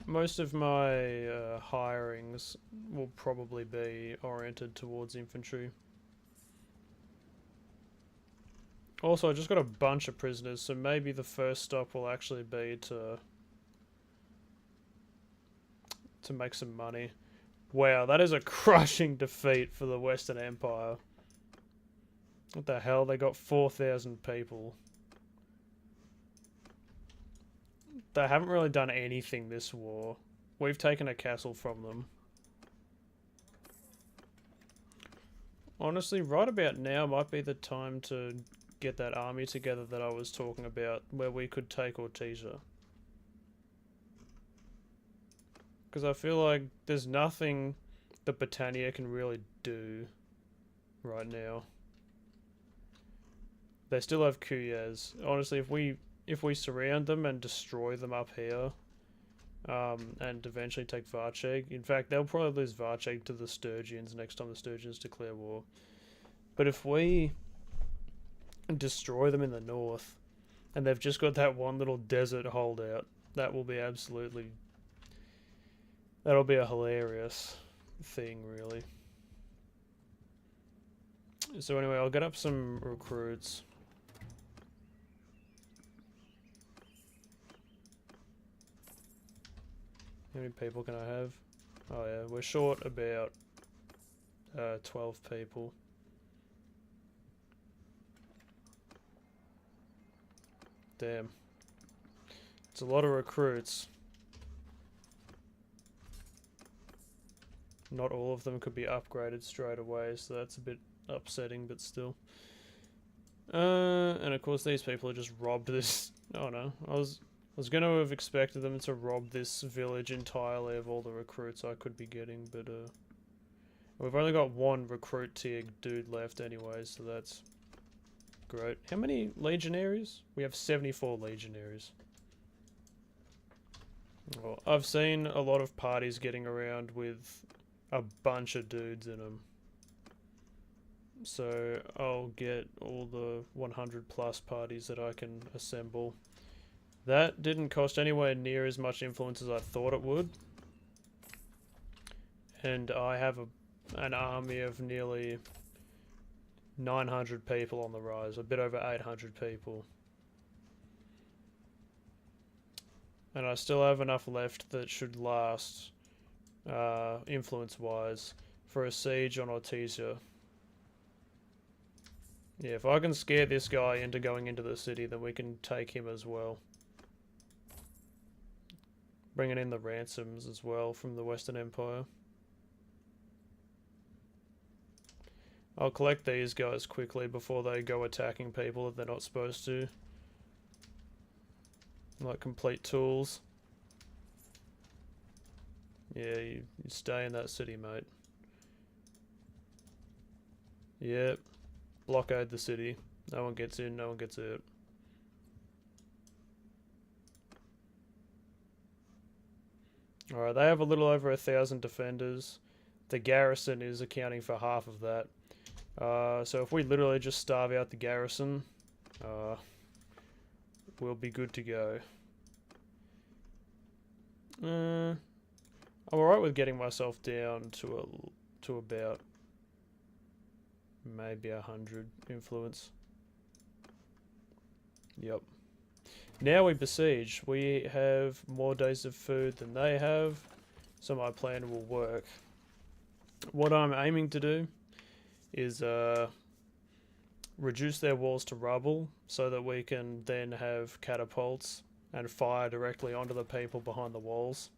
hirings will probably be oriented towards infantry. Also, I just got a bunch of prisoners, so maybe the first stop will actually be to make some money. Wow, that is a crushing defeat for the Western Empire. What the hell? They got 4,000 people. They haven't really done anything this war. We've taken a castle from them. Honestly, right about now might be the time to get that army together that I was talking about, where we could take Ortesia. Because I feel like there's nothing that Battania can really do right now. They still have Kuyaz. Honestly, if we surround them and destroy them up here, and eventually take Varcheg. In fact, they'll probably lose Varcheg to the Sturgians next time the Sturgians declare war. But if we destroy them in the north, and they've just got that one little desert holdout, that will be absolutely... That'll be a hilarious thing, really. So anyway, I'll get up some recruits. How many people can I have? Oh yeah, we're short about 12 people. Damn. It's a lot of recruits. Not all of them could be upgraded straight away, so that's a bit upsetting, but still. And of course these people are just robbed this... Oh no, I was going to have expected them to rob this village entirely of all the recruits I could be getting, but we've only got one recruit tier dude left anyway, so that's great. How many legionaries? We have 74 legionaries. Well, I've seen a lot of parties getting around with a bunch of dudes in them. So I'll get all the 100 plus parties that I can assemble. That didn't cost anywhere near as much influence as I thought it would. And I have an army of nearly 900 people on the rise, a bit over 800 people. And I still have enough left that should last, influence-wise, for a siege on Ortesia. Yeah, if I can scare this guy into going into the city, then we can take him as well. Bringing in the ransoms as well from the Western Empire. I'll collect these guys quickly before they go attacking people that they're not supposed to. Like complete tools. Yeah, you stay in that city, mate. Yep. Blockade the city. No one gets in, no one gets out. Alright, they have a little over 1,000 defenders. The garrison is accounting for half of that. So if we literally just starve out the garrison, we'll be good to go. I'm alright with getting myself down to about maybe 100 influence. Yep. Now we besiege. We have more days of food than they have, so my plan will work. What I'm aiming to do is reduce their walls to rubble so that we can then have catapults and fire directly onto the people behind the walls.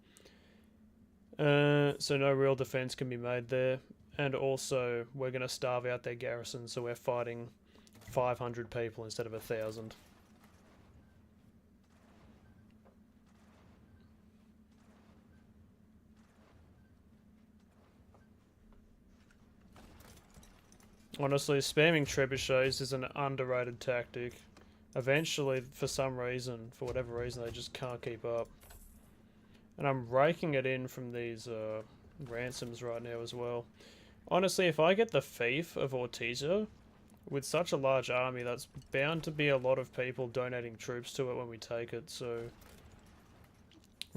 So no real defense can be made there. And also, we're going to starve out their garrison, so we're fighting 500 people instead of 1,000. Honestly, spamming trebuchets is an underrated tactic. Eventually, for some reason, for whatever reason, they just can't keep up. And I'm raking it in from these ransoms right now as well. Honestly, if I get the fief of Ortiza, with such a large army, that's bound to be a lot of people donating troops to it when we take it, so...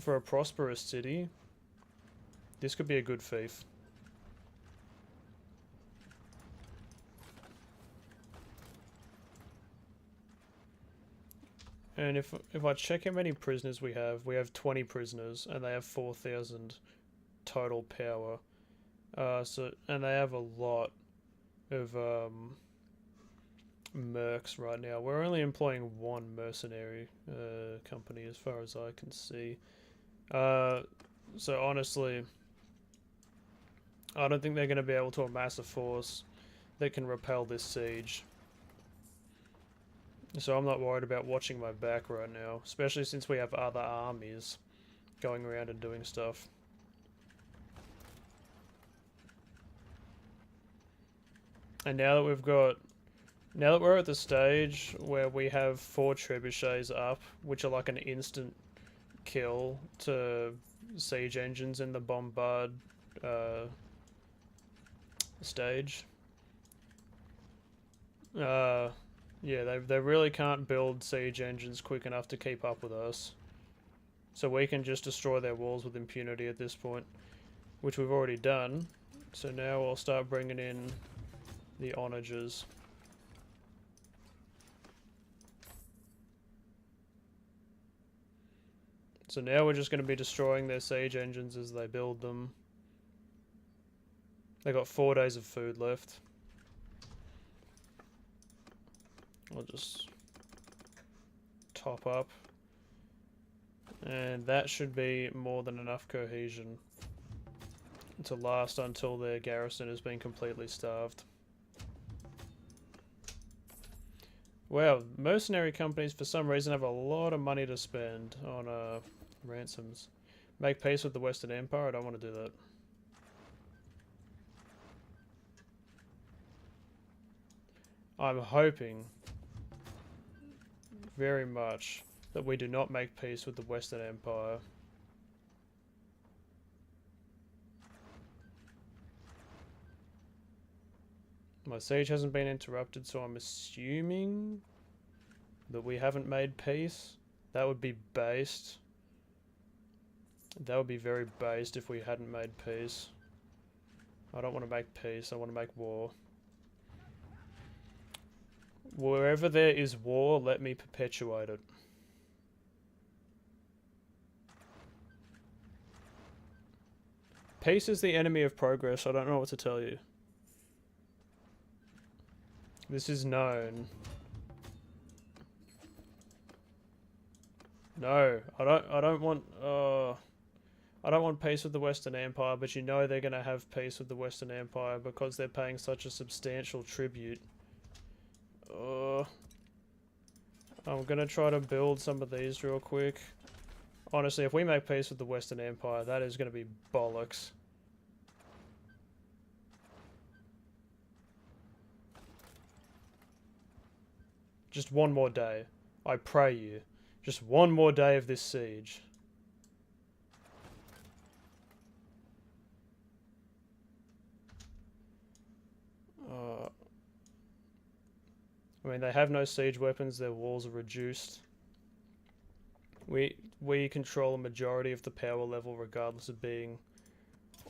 For a prosperous city, this could be a good fief. And if I check how many prisoners we have 20 prisoners, and they have 4,000 total power. And they have a lot of mercs right now. We're only employing one mercenary company as far as I can see. So honestly, I don't think they're going to be able to amass a force that can repel this siege. So I'm not worried about watching my back right now, especially since we have other armies going around and doing stuff. And now that we're at the stage where we have 4 trebuchets up, which are like an instant kill to siege engines in the bombard stage. Yeah, they really can't build siege engines quick enough to keep up with us. So we can just destroy their walls with impunity at this point, which we've already done. So now I'll start bringing in the onagers. So now we're just going to be destroying their siege engines as they build them. They got 4 days of food left. I'll just top up. And that should be more than enough cohesion to last until their garrison has been completely starved. Wow, mercenary companies for some reason have a lot of money to spend on ransoms. Make peace with the Western Empire? I don't want to do that. I'm hoping very much that we do not make peace with the Western Empire. My siege hasn't been interrupted, so I'm assuming that we haven't made peace. That would be based. That would be very based if we hadn't made peace. I don't want to make peace, I want to make war. Wherever there is war, let me perpetuate it. Peace is the enemy of progress, I don't know what to tell you. This is known. No, I don't want peace with the Western Empire, but you know they're gonna have peace with the Western Empire because they're paying such a substantial tribute. I'm gonna try to build some of these real quick. Honestly, if we make peace with the Western Empire, that is gonna be bollocks. Just one more day. I pray you. Just one more day of this siege. I mean, they have no siege weapons, their walls are reduced. We we control a majority of the power level regardless of being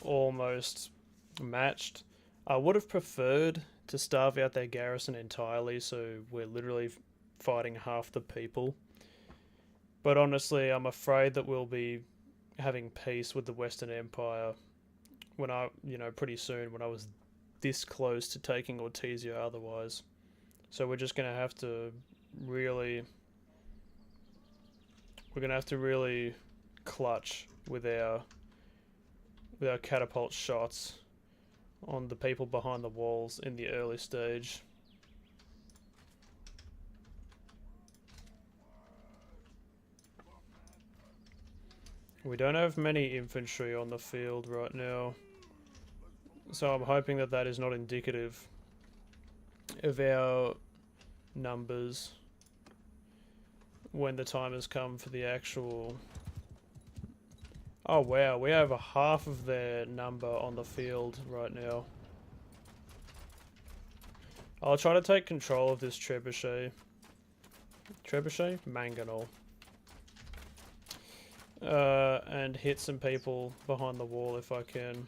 almost matched. I would have preferred to starve out their garrison entirely, so we're literally fighting half the people. But honestly, I'm afraid that we'll be having peace with the Western Empire when pretty soon, when I was this close to taking Ortizia otherwise. So we're just gonna have to really, clutch with our catapult shots on the people behind the walls in the early stage. We don't have many infantry on the field right now, so I'm hoping that that is not indicative of our numbers when the time has come for the actual... Oh wow, we have a half of their number on the field right now. I'll try to take control of this trebuchet. Trebuchet? Mangonel. And hit some people behind the wall if I can.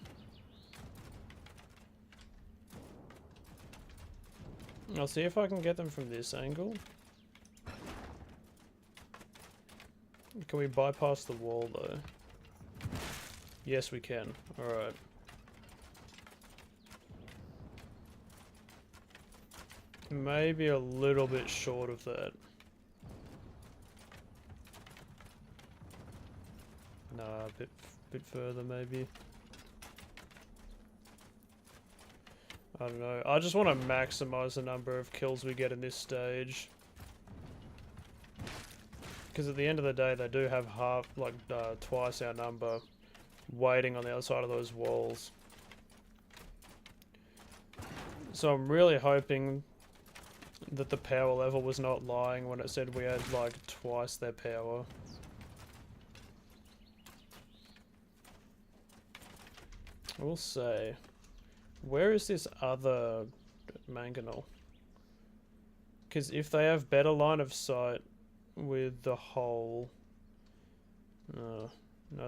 I'll see if I can get them from this angle. Can we bypass the wall though? Yes, we can. Alright. Maybe a little bit short of that. Nah, a bit further maybe. I don't know. I just want to maximize the number of kills we get in this stage. Because at the end of the day, they do have twice our number waiting on the other side of those walls. So I'm really hoping that the power level was not lying when it said we had like twice their power. We'll say, where is this other mangonel? Because if they have better line of sight with the hole... No,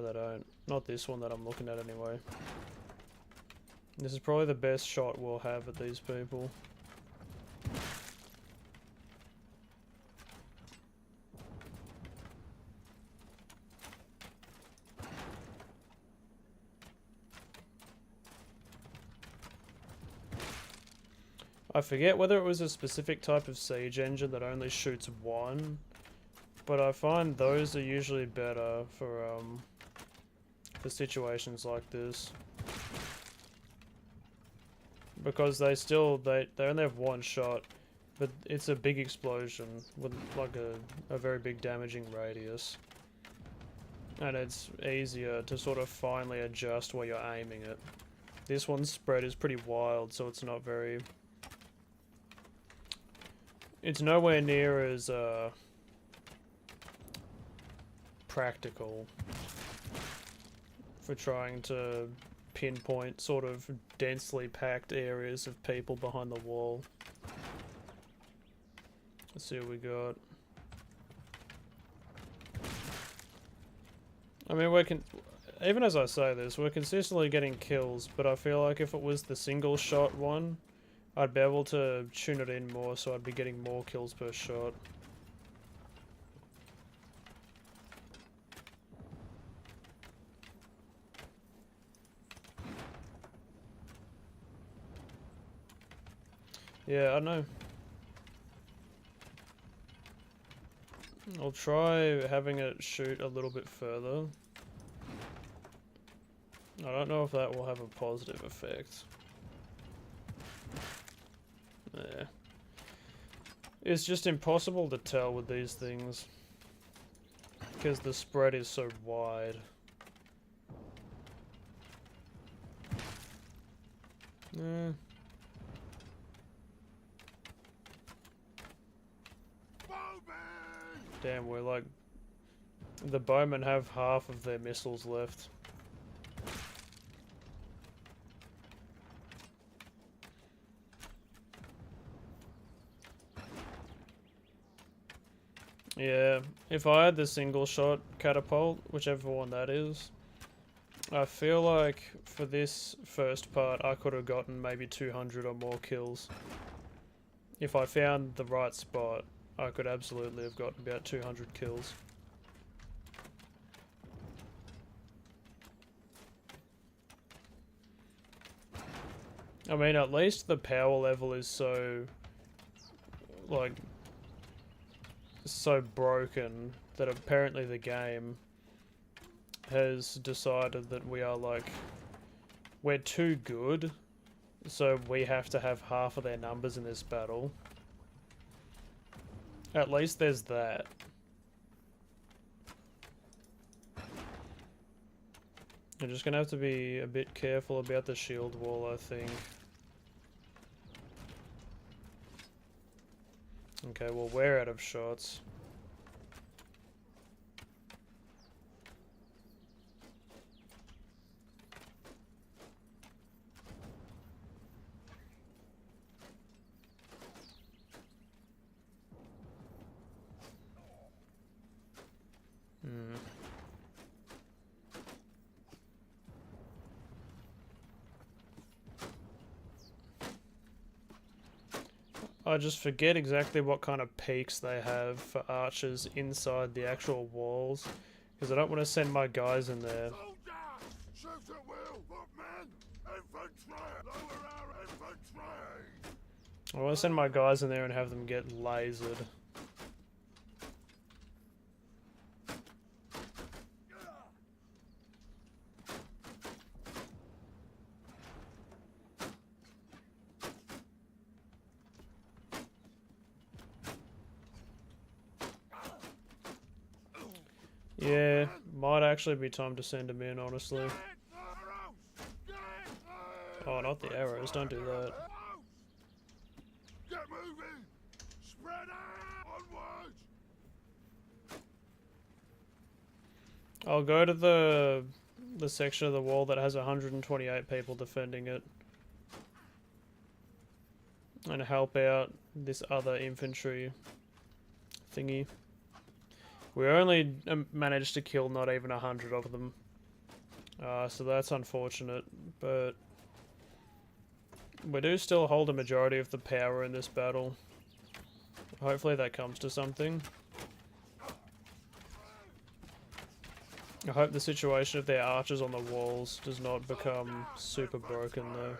they don't. Not this one that I'm looking at anyway. This is probably the best shot we'll have at these people. I forget whether it was a specific type of siege engine that only shoots one, but I find those are usually better for situations like this. Because they only have one shot, but it's a big explosion with like a very big damaging radius. And it's easier to sort of finely adjust where you're aiming it. This one's spread is pretty wild, so it's not very... It's nowhere near as practical for trying to pinpoint sort of densely packed areas of people behind the wall. Let's see what we got. I mean, even as I say this, we're consistently getting kills, but I feel like if it was the single shot one, I'd be able to tune it in more, so I'd be getting more kills per shot. Yeah, I don't know. I'll try having it shoot a little bit further. I don't know if that will have a positive effect. Yeah. It's just impossible to tell with these things, because the spread is so wide. Yeah. Damn, we're like... The bowmen have half of their missiles left. Yeah, if I had the single shot catapult, whichever one that is, I feel like for this first part I could have gotten maybe 200 or more kills. If I found the right spot, I could absolutely have gotten about 200 kills. I mean, at least the power level is so, like, so broken that apparently the game has decided that we are, like, we're too good, so we have to have half of their numbers in this battle. At least there's that. You're just gonna have to be a bit careful about the shield wall, I think. Okay, well, we're out of shots. I just forget exactly what kind of peaks they have for archers inside the actual walls, because I don't want to send my guys in there. Soldier! Shoot at will! Footmen! Infantry! Lower our infantry! I want to send my guys in there and have them get lasered. Yeah, might actually be time to send them in, honestly. Oh, not the arrows, don't do that. Get moving! Spread out! Onwards! I'll go to the section of the wall that has 128 people defending it. And help out this other infantry thingy. We only managed to kill not even 100 of them. So that's unfortunate, but we do still hold a majority of the power in this battle. Hopefully that comes to something. I hope the situation of their archers on the walls does not become super broken though.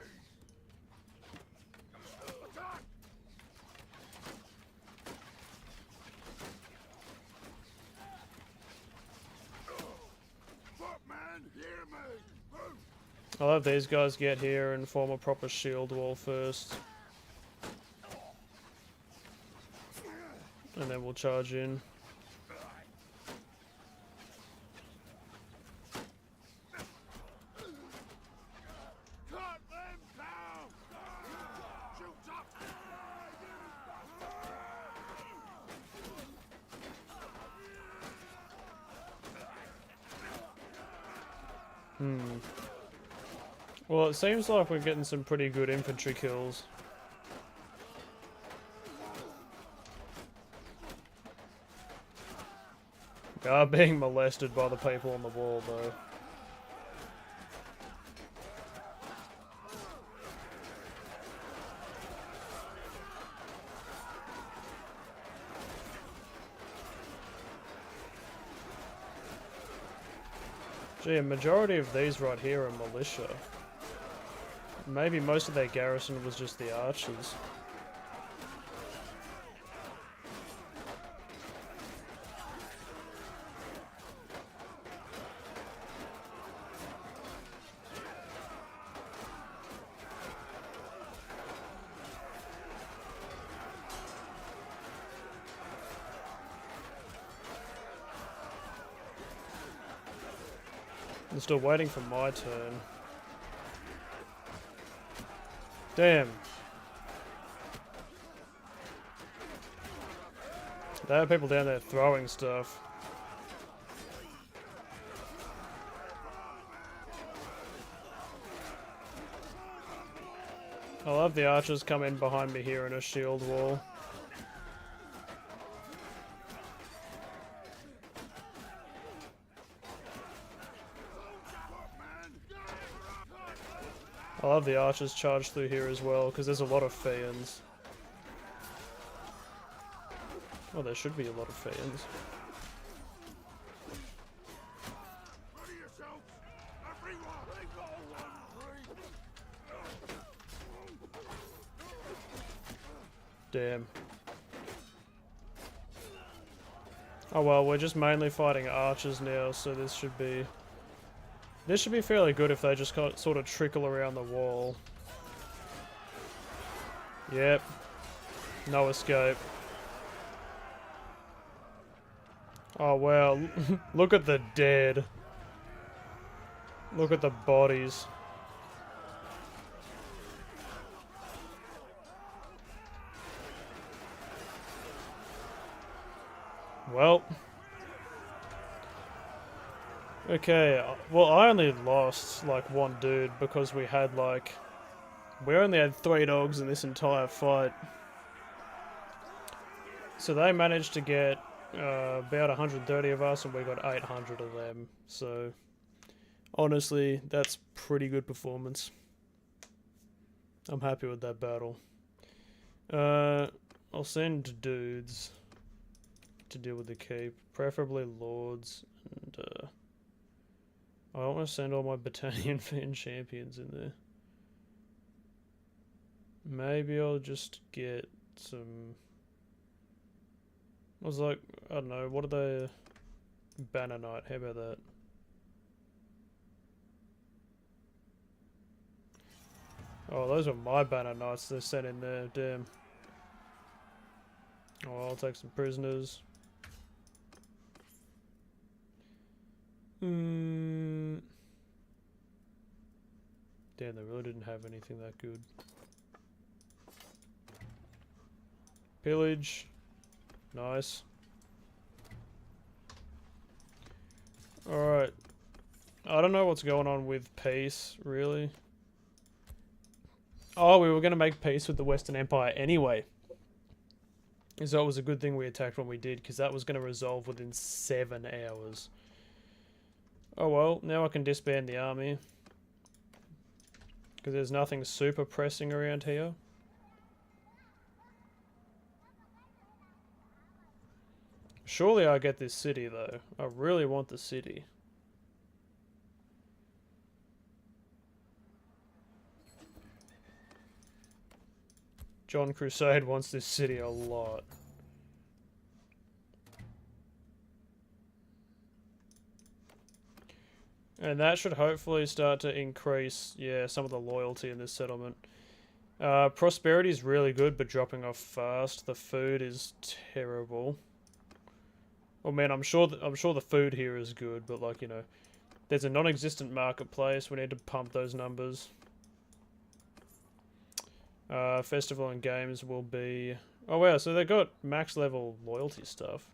I'll have these guys get here and form a proper shield wall first. And then we'll charge in. Well, it seems like we're getting some pretty good infantry kills. We are being molested by the people on the wall, though. Gee, a majority of these right here are militia. Maybe most of their garrison was just the archers. I'm still waiting for my turn. Damn. There are people down there throwing stuff. I'll have the archers come in behind me here in a shield wall. I'll have the archers charge through here as well, because there's a lot of Fiends. Well, there should be a lot of Fiends. Ready yourselves! Everyone! They got one, Damn. Oh well, we're just mainly fighting archers now, so this should be fairly good if they just sort of trickle around the wall. Yep. No escape. Oh wow, look at the dead. Look at the bodies. Well. Okay, well I only lost like one dude because we only had 3 dogs in this entire fight. So they managed to get about 130 of us and we got 800 of them. So honestly, that's pretty good performance. I'm happy with that battle. I'll send dudes to deal with the keep, preferably lords, and I don't want to send all my Battanian fan champions in there. Maybe I'll just get some. I was like, I don't know, what are they? Banner Knight, how about that? Oh, those are my Banner Knights they sent in there, damn. Oh, I'll take some prisoners. Damn, they really didn't have anything that good. Pillage. Nice. Alright. I don't know what's going on with peace, really. Oh, we were going to make peace with the Western Empire anyway. So it was a good thing we attacked when we did, because that was going to resolve within 7 hours. Oh well, now I can disband the army. Because there's nothing super pressing around here. Surely I get this city though. I really want the city. John Crusade wants this city a lot. And that should hopefully start to increase, yeah, some of the loyalty in this settlement. Prosperity is really good, but dropping off fast. The food is terrible. Well, man, I'm sure the food here is good, but like, you know, there's a non-existent marketplace. We need to pump those numbers. Festival and games will be. Oh wow, so they got max level loyalty stuff.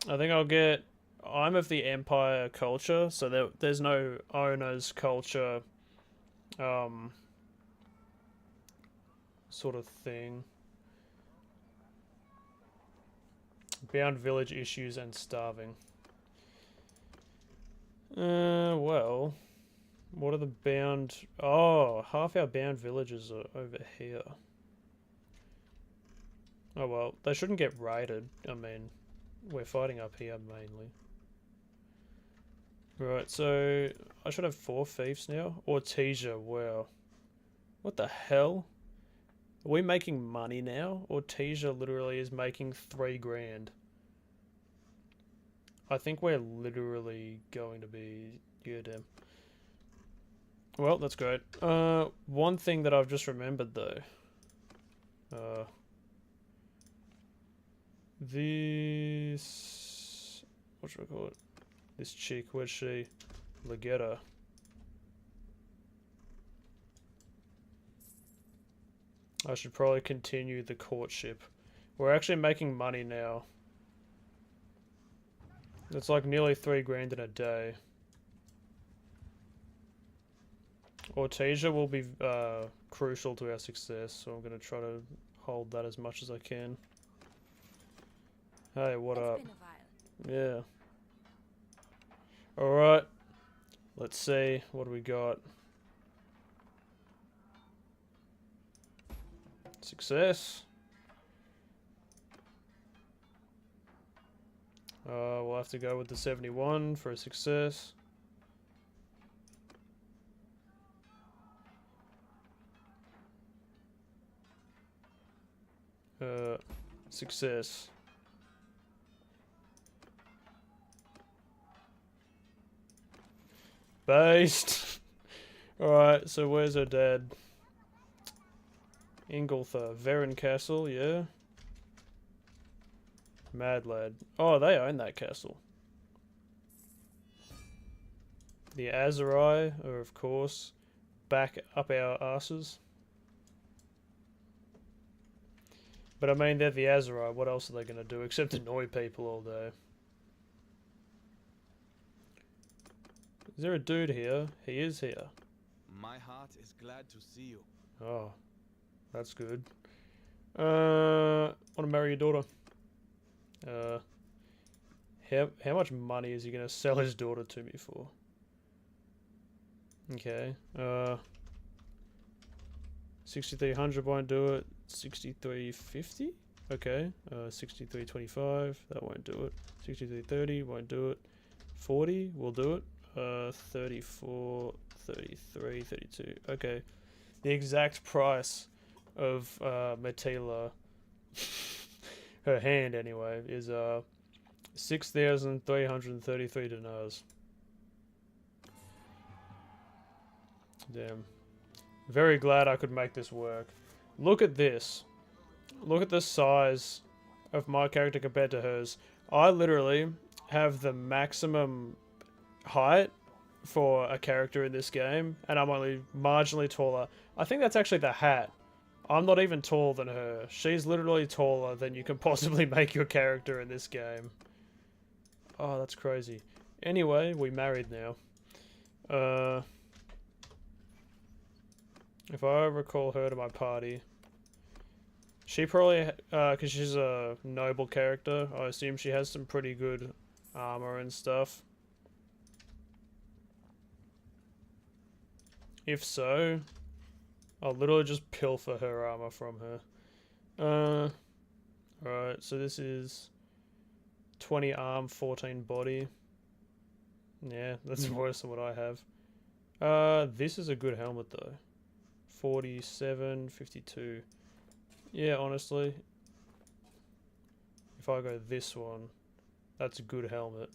I think I'll get. I'm of the Empire culture, so there's no owner's culture sort of thing. Bound village issues and starving. Well, what are the bound? Oh, half our bound villages are over here. Oh well, they shouldn't get raided. I mean, we're fighting up here mainly. Right, so I should have 4 fiefs now. Ortesia, wow. What the hell? Are we making money now? Ortesia literally is making 3 grand. I think we're literally going to be... Yeah, damn. Well, that's great. One thing that I've just remembered though. This... What should I call it? This chick, where's she? Legetta. I should probably continue the courtship. We're actually making money now. It's like nearly 3 grand in a day. Ortesia will be crucial to our success, so I'm going to try to hold that as much as I can. Hey, what up? Yeah. Alright. Let's see. What do we got? Success. We'll have to go with the 71 for a success. Success. Based. Alright, so where's her dad? Ingoltha. Varen Castle, yeah. Mad Lad. Oh, they own that castle. The Azurai are, of course, back up our asses. But I mean, they're the Azurai. What else are they going to do except annoy people all day? Is there a dude here? He is here. My heart is glad to see you. Oh, that's good. Want to marry your daughter. How much money is he going to sell his daughter to me for? Okay. 6,300 won't do it. 6,350. Okay. 6,325. That won't do it. 6,330 won't do it. 40 will do it. 34, 33, 32. Okay. The exact price of Matila, her hand anyway, is 6,333 dinars. Damn. Very glad I could make this work. Look at this. Look at the size of my character compared to hers. I literally have the maximum height for a character in this game, and I'm only marginally taller. I think that's actually the hat. I'm not even taller than her. She's literally taller than you can possibly make your character in this game. Oh, that's crazy. Anyway, we married now. If I recall her to my party, she probably, because she's a noble character, I assume she has some pretty good armor and stuff. If so, I'll literally just pilfer her armor from her. Alright, so this is 20 arm, 14 body. Yeah, that's worse than what I have. This is a good helmet though. 47, 52. Yeah, honestly, if I go this one, that's a good helmet.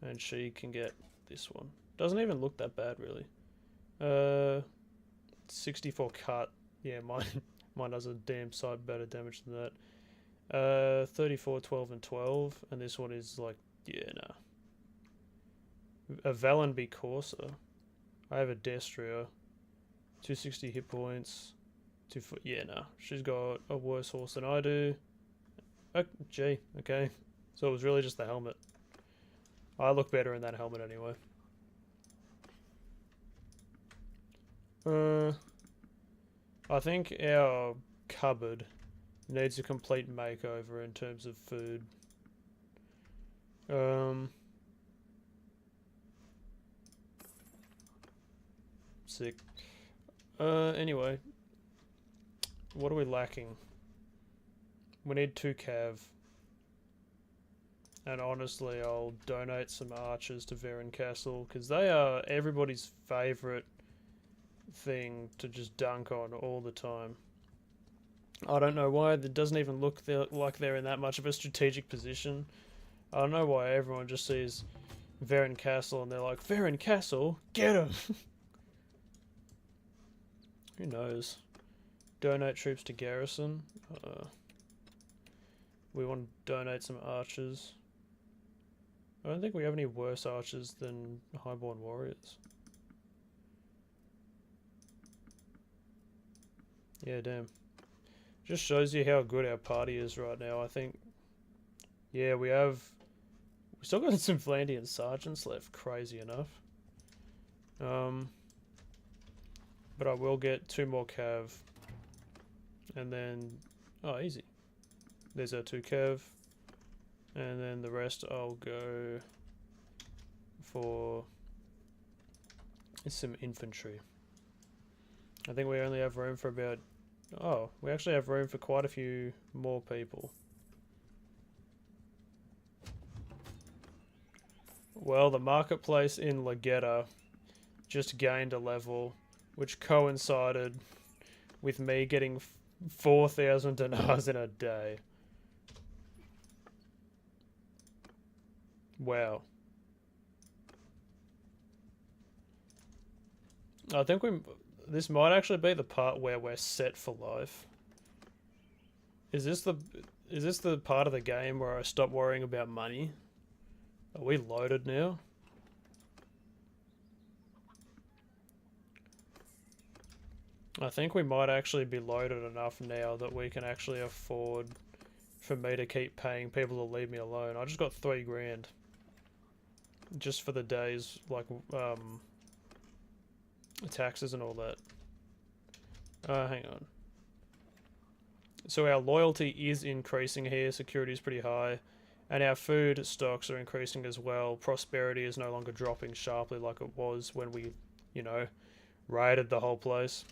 And she can get this one. Doesn't even look that bad, really. 64 cut. Yeah, mine does a damn sight better damage than that. 34, 12, and 12. And this one is like, yeah, nah. A Valenby Corsa. I have a Destria. 260 hit points. 2 foot. Yeah, nah. She's got a worse horse than I do. Oh, gee. Okay. So it was really just the helmet. I look better in that helmet anyway. I think our cupboard needs a complete makeover in terms of food. Sick. Anyway. What are we lacking? We need 2 cav. And honestly, I'll donate some archers to Varen Castle, because they are everybody's favourite thing to just dunk on all the time. I don't know why. It doesn't even look like they're in that much of a strategic position. I don't know why everyone just sees Varen Castle and they're like, Varen Castle? Get him! Who knows? Donate troops to garrison. We want to donate some archers. I don't think we have any worse archers than Highborn Warriors. Yeah, damn. Just shows you how good our party is right now, I think. Yeah, we still got some Flandian sergeants left, crazy enough. But I will get 2 more cav. And then, oh, easy. There's our 2 cav. And then the rest I'll go for some infantry. I think we only have room for about Oh, we actually have room for quite a few more people. Well, the marketplace in Legetta just gained a level, which coincided with me getting 4,000 dinars in a day. Wow. I think this might actually be the part where we're set for life. Is this the part of the game where I stop worrying about money? Are we loaded now? I think we might actually be loaded enough now that we can actually afford for me to keep paying people to leave me alone. I just got 3 grand. Just for the days, like, taxes and all that. Hang on. So our loyalty is increasing here, security is pretty high, and our food stocks are increasing as well. Prosperity is no longer dropping sharply like it was when we, you know, raided the whole place.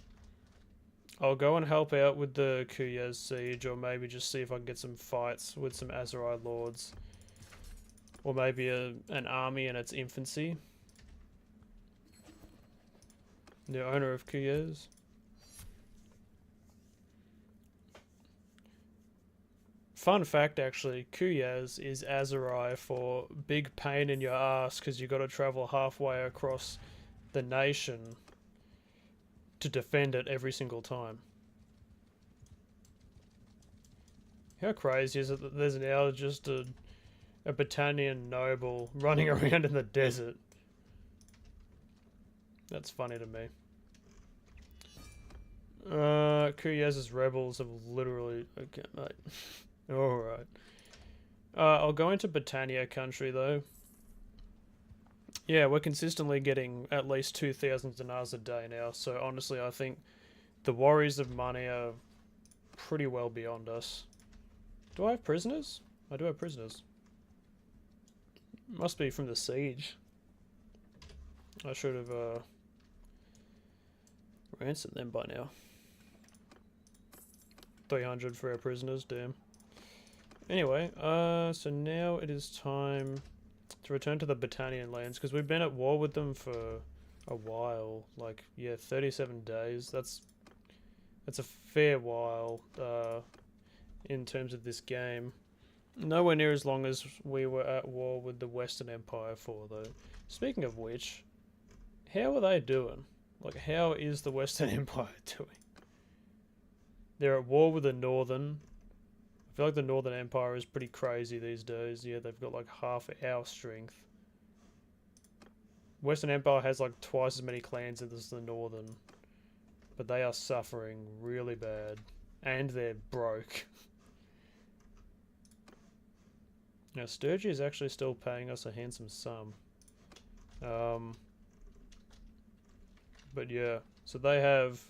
I'll go and help out with the Kuyez siege, or maybe just see if I can get some fights with some Azerai lords. Or maybe an army in its infancy. The owner of Kuyez. Fun fact, actually, Kuyez is Azerai for big pain in your ass because you got to travel halfway across the nation to defend it every single time. How crazy is it that there's now just a Battanian noble running around in the desert? That's funny to me. Kuyez's rebels have literally... Okay, mate. Alright. I'll go into Battania country, though. Yeah, we're consistently getting at least 2,000 dinars a day now, so honestly, I think the worries of money are pretty well beyond us. Do I have prisoners? I do have prisoners. Must be from the siege. I should have, ransomed them by now. 300 for our prisoners, damn. Anyway, so now it is time to return to the Battanian lands, because we've been at war with them for a while. Like, yeah, 37 days. That's a fair while, in terms of this game. Nowhere near as long as we were at war with the Western Empire for, though. Speaking of which, how are they doing? Like, how is the Western Empire doing? They're at war with the Northern. I feel like the Northern Empire is pretty crazy these days. Yeah, they've got like half our strength. Western Empire has like twice as many clans as the Northern. But they are suffering really bad. And they're broke. Now, Sturgis is actually still paying us a handsome sum. But yeah, so they have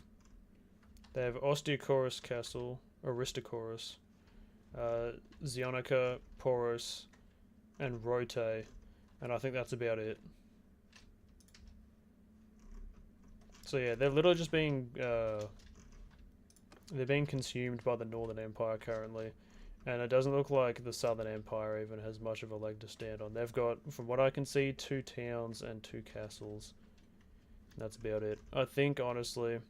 Ostiochorus Castle, Aristochorus, Zionica, Poros, and Rote, and I think that's about it. So yeah, they're literally just being they're being consumed by the Northern Empire currently, and it doesn't look like the Southern Empire even has much of a leg to stand on. They've got, from what I can see, 2 towns and 2 castles. That's about it. I think, honestly,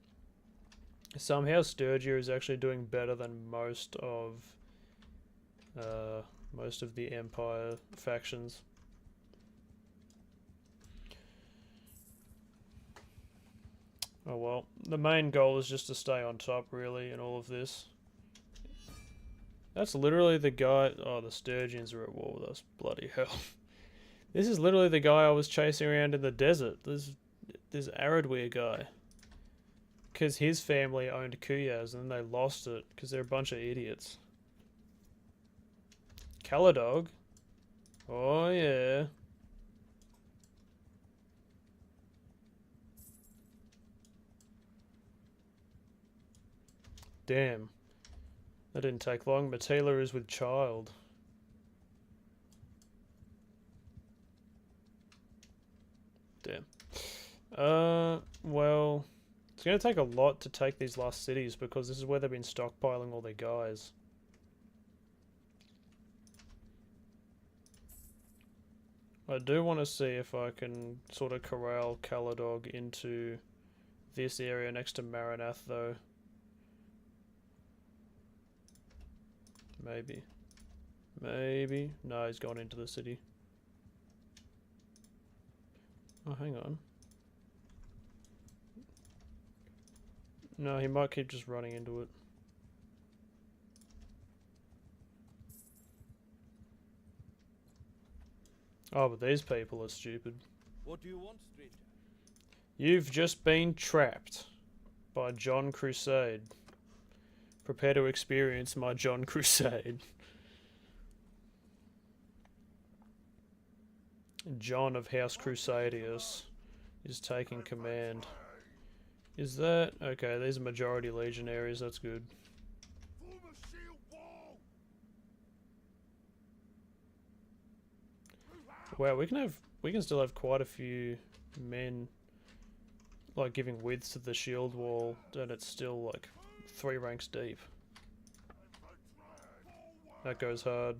somehow Sturgia is actually doing better than most of the Empire factions. Oh well, the main goal is just to stay on top, really, in all of this. That's literally the guy... Oh, the Sturgians are at war with us. Bloody hell. This is literally the guy I was chasing around in the desert. This Aradweir guy. Because his family owned Kuyaz and then they lost it because they're a bunch of idiots. Caladog? Oh yeah. Damn. That didn't take long. Matila is with child. Damn. Well, It's going to take a lot to take these last cities because this is where they've been stockpiling all their guys. I do want to see if I can sort of corral Caladog into this area next to Maranath though. Maybe. Maybe. No, he's gone into the city. Oh, hang on. No, he might keep just running into it. Oh, but these people are stupid. What do you want, stranger? You've just been trapped by John Crusade. Prepare to experience my John Crusade. John of House Crusadius is taking command. Is that... okay, these are majority legionaries, that's good. Form a shield wall. Wow, we can still have quite a few men like giving width to the shield wall, and it's still like 3 ranks deep. That goes hard.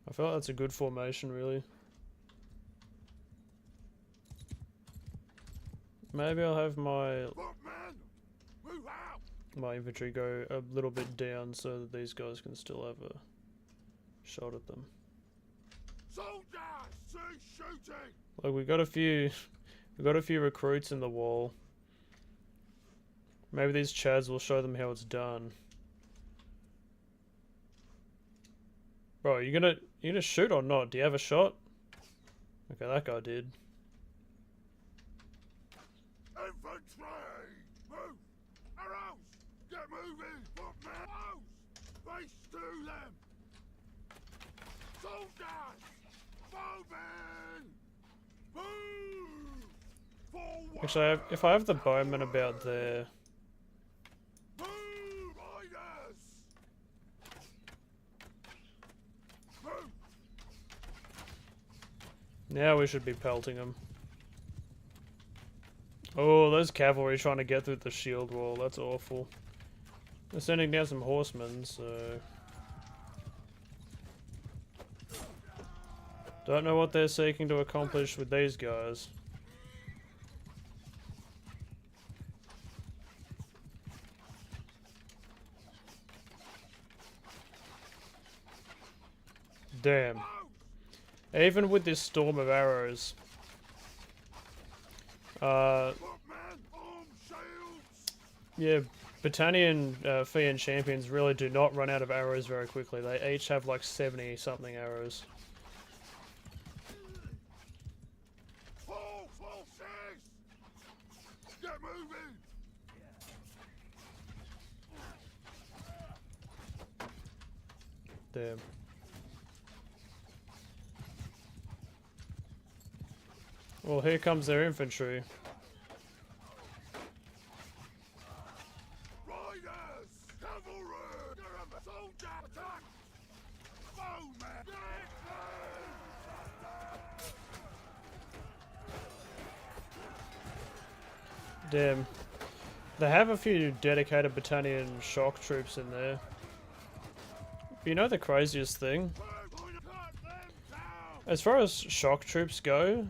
I feel like that's a good formation, really. Maybe I'll have my infantry go a little bit down so that these guys can still have a shot at them. Soldiers, cease shooting. Like we got a few recruits in the wall. Maybe these chads will show them how it's done. Bro, you gonna shoot or not? Do you have a shot? Okay, that guy did. Infantry, move! Arrows, get moving! Footmen, arrows! Face to them! Soldiers, moving! Move! Forward! Actually, if I have the bowmen about there, Move, riders! Move! now we should be pelting them. Oh, those cavalry trying to get through the shield wall. That's awful. They're sending down some horsemen, so... don't know what they're seeking to accomplish with these guys. Damn. Even with this storm of arrows... yeah, Battanian Fian champions really do not run out of arrows very quickly. They each have like 70 something arrows. Get moving! Damn. Well, here comes their infantry. Riders! Cavalry! Soldier! Attack! Bowmen! Damn. They have a few dedicated Battanian shock troops in there. But you know the craziest thing? As far as shock troops go,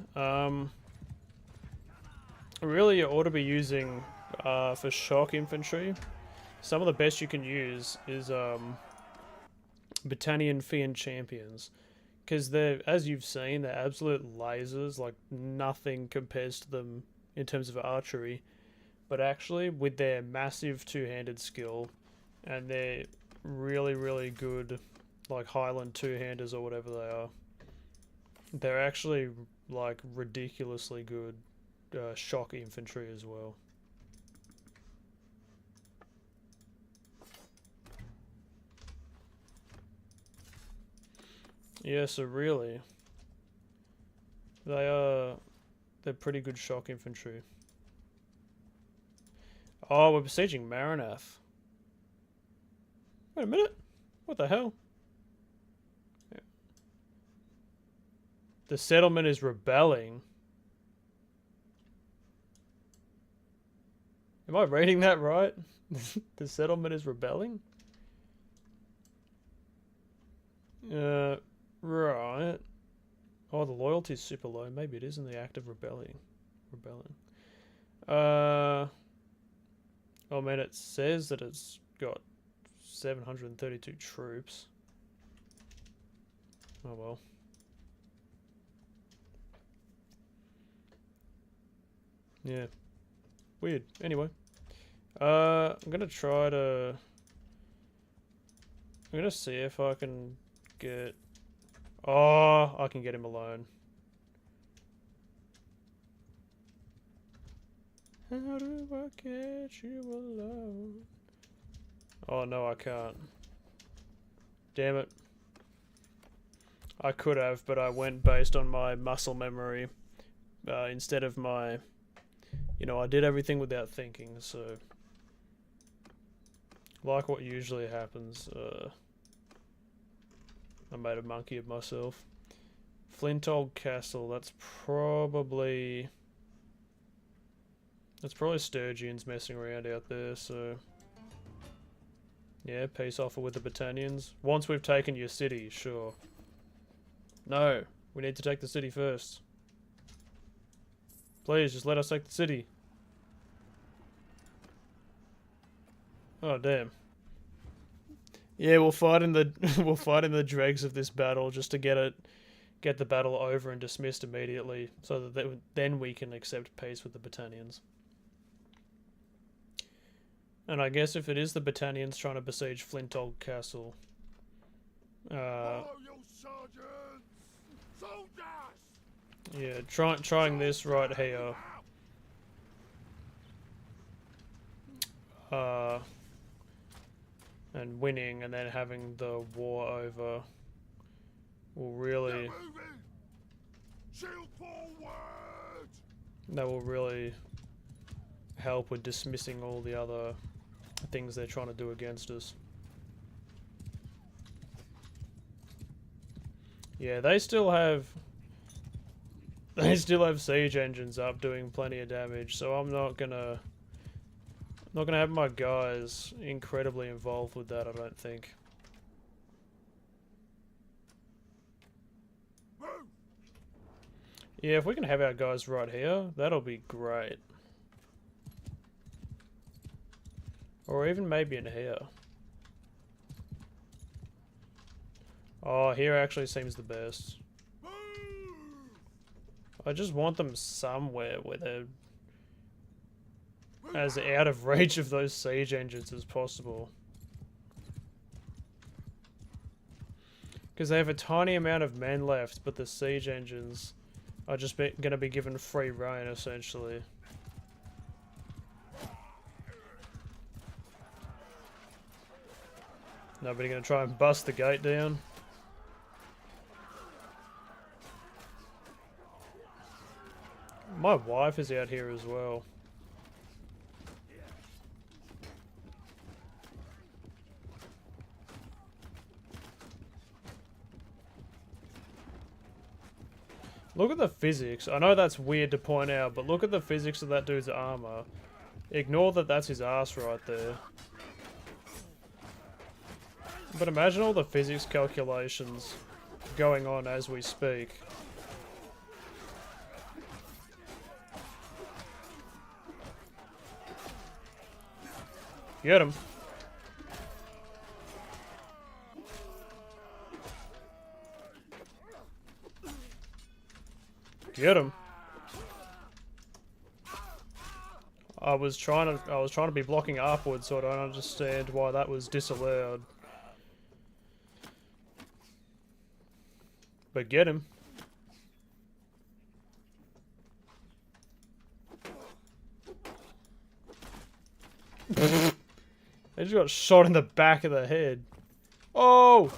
really you ought to be using, for shock infantry, some of the best you can use is Battanian Fian champions. Because they're, as you've seen, they're absolute lasers, like nothing compares to them in terms of archery. But actually, with their massive two-handed skill, and their really, really good, like Highland two-handers or whatever they are, they're actually, like, ridiculously good shock infantry as well. Yeah, so really, they're pretty good shock infantry. Oh, we're besieging Maranath. Wait a minute. What the hell? The settlement is rebelling. Am I reading that right? The settlement is rebelling? Right. Oh, the loyalty's super low. Maybe it is in the act of rebelling. Oh man, it says that it's got 732 troops. Oh well. Yeah. Weird. Anyway. I'm gonna try to... I'm gonna see if I can get... Oh, I can get him alone. How do I get you alone? Oh no, I can't. Damn it. I could have, but I went based on my muscle memory instead of my... You know, I did everything without thinking, so... Like what usually happens, I made a monkey of myself. Flintold Castle, that's probably Sturgians messing around out there, so... Yeah, peace offer with the Battanians. Once we've taken your city, sure. No, we need to take the city first. Please, just let us take the city. Oh damn. Yeah, we'll fight in the dregs of this battle just to get the battle over and dismissed immediately, so that then we can accept peace with the Battanians. And I guess if it is the Battanians trying to besiege Flintold Castle, Follow your sergeants! Soldiers! yeah, trying this right here. And winning and then having the war over will really... Shield forward! That will really help with dismissing all the other things they're trying to do against us. Yeah, they still have siege engines up doing plenty of damage, so I'm not gonna have my guys incredibly involved with that, I don't think. Yeah, if we can have our guys right here, that'll be great. Or even maybe in here. Oh, here actually seems the best. I just want them somewhere where they're as out of reach of those siege engines as possible. Because they have a tiny amount of men left, but the siege engines are just going to be given free reign, essentially. Nobody going to try and bust the gate down? My wife is out here as well. Look at the physics. I know that's weird to point out, but look at the physics of that dude's armor. Ignore that that's his ass right there. But imagine all the physics calculations going on as we speak. Get him. Get him. I was trying to be blocking upwards, so I don't understand why that was disallowed. But get him. They just got shot in the back of the head. Oh!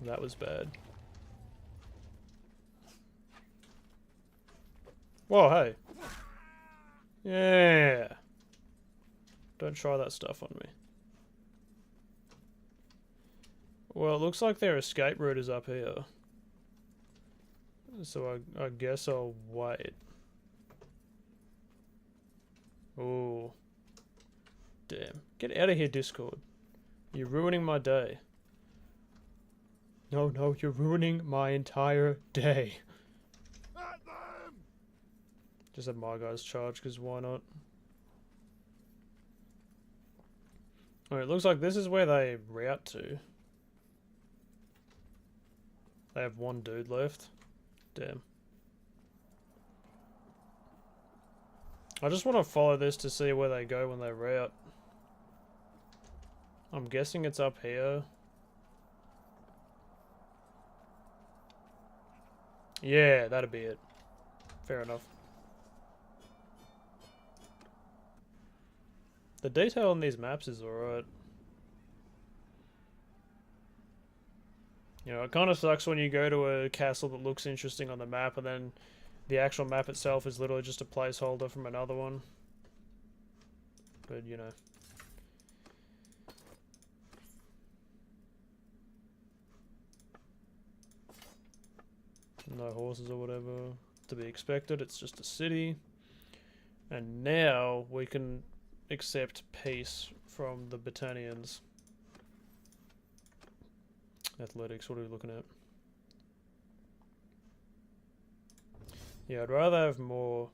That was bad. Whoa, hey. Yeah. Don't try that stuff on me. Well, it looks like their escape route is up here. So I guess I'll wait. Oh. Damn. Get out of here, Discord. You're ruining my day. No, no, you're ruining my entire day. At them! Just have my guys charge, because why not? Alright, looks like this is where they route to. They have one dude left. Damn. I just want to follow this to see where they go when they route. I'm guessing it's up here. Yeah, that'd be it. Fair enough. The detail on these maps is alright. You know, it kind of sucks when you go to a castle that looks interesting on the map and then the actual map itself is literally just a placeholder from another one. But, you know. No horses or whatever. To be expected, it's just a city. And now we can accept peace from the Battanians. Athletics, what are we looking at? Yeah, I'd rather have more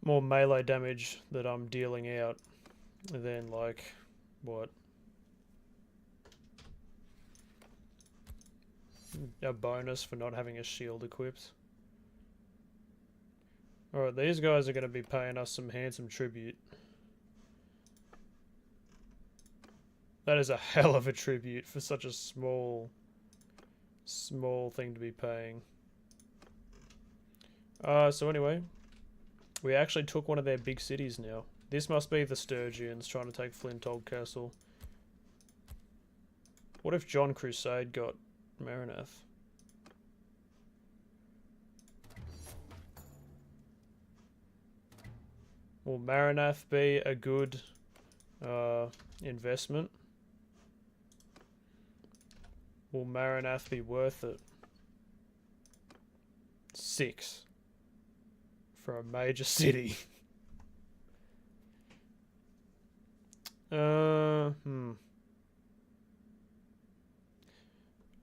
melee damage that I'm dealing out than like what? A bonus for not having a shield equipped. Alright, these guys are going to be paying us some handsome tribute. That is a hell of a tribute for such a small thing to be paying. So anyway, we actually took one of their big cities now. This must be the Sturgians trying to take Flintold Castle. What if John Crusade got Marinath? Will Marinath be a good investment? Will Marinath be worth it? 6 for a major city. Oh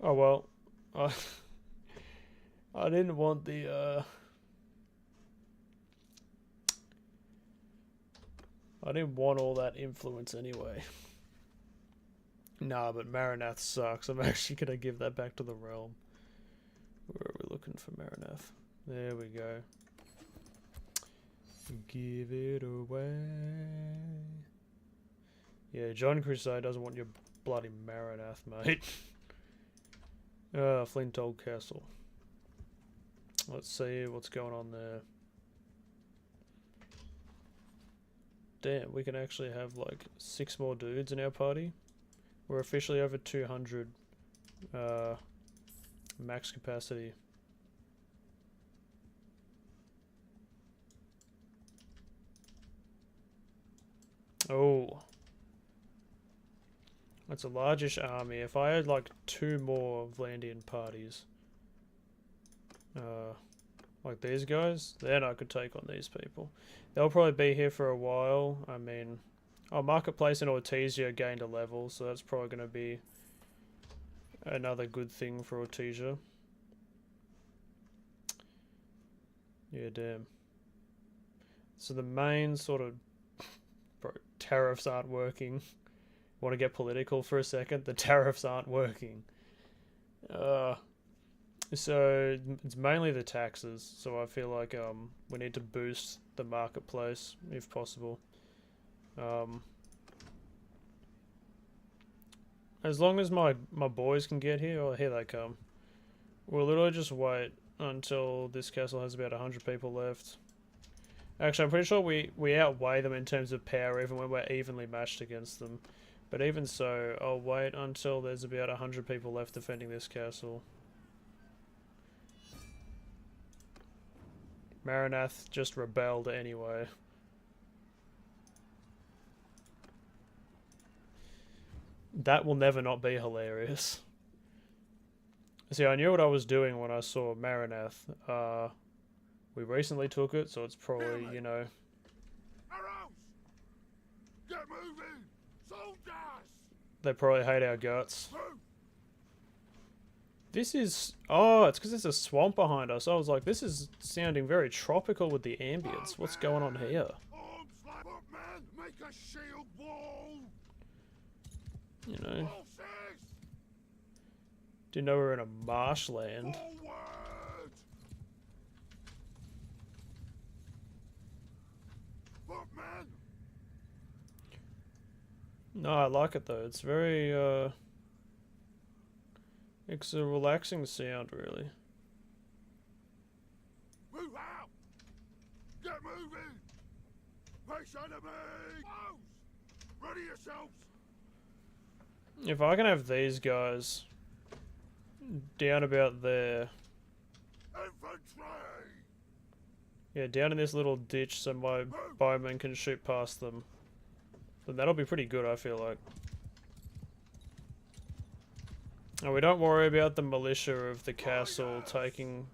well, I didn't want the I didn't want all that influence anyway. Nah, but Marinath sucks. I'm actually gonna give that back to the realm. Where are we looking for Marinath? There we go. Give it away. Yeah, John Crusade doesn't want your bloody Marinath, mate. Flintold Castle. Let's see what's going on there. Damn, we can actually have like 6 more dudes in our party. We're officially over 200 max capacity. Oh. That's a largish army. If I had like 2 more Vlandian parties, like these guys, then I could take on these people. They'll probably be here for a while. I mean, our marketplace in Ortesia gained a level, so that's probably going to be another good thing for Ortesia. Yeah, damn. So the main sort of... Bro, tariffs aren't working. Want to get political for a second? The tariffs aren't working. So it's mainly the taxes. So I feel like we need to boost the marketplace if possible. As long as my boys can get here, oh, here they come. We'll literally just wait until this castle has about 100 people left. Actually, I'm pretty sure we outweigh them in terms of power even when we're evenly matched against them. But even so, I'll wait until there's about 100 people left defending this castle. Marinath just rebelled anyway. That will never not be hilarious. See, I knew what I was doing when I saw Marinath. We recently took it, so it's probably, you know... Arrows! Get moving! Soldiers! They probably hate our guts. Move! This is... Oh, it's because there's a swamp behind us. I was like, this is sounding very tropical with the ambience. What's going on here? Arms like up, man! Make a shield wall! You know, Horses! do you know we're in a marshland? Forward! Up, man! No, I like it though. It's very, it's a relaxing sound, really. Move out! Get moving! Face enemy! Close! Ready yourselves! If I can have these guys down about there, Infantry! yeah, down in this little ditch so my bowmen can shoot past them, then that'll be pretty good, I feel like. And we don't worry about the militia of the castle taking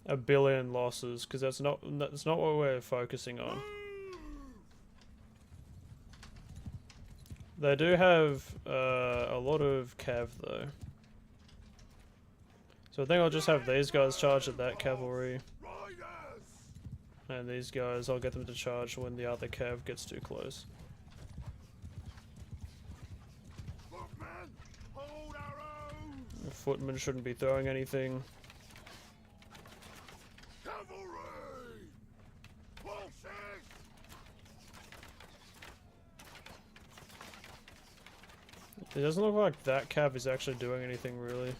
a billion losses, because that's not what we're focusing on. They do have a lot of cav though. So I think I'll just have these guys charge at that cavalry. Riders! And these guys, I'll get them to charge when the other cav gets too close. Look, man! Hold arrows! The footmen shouldn't be throwing anything. Cavalry! Horses! It doesn't look like that cav is actually doing anything really.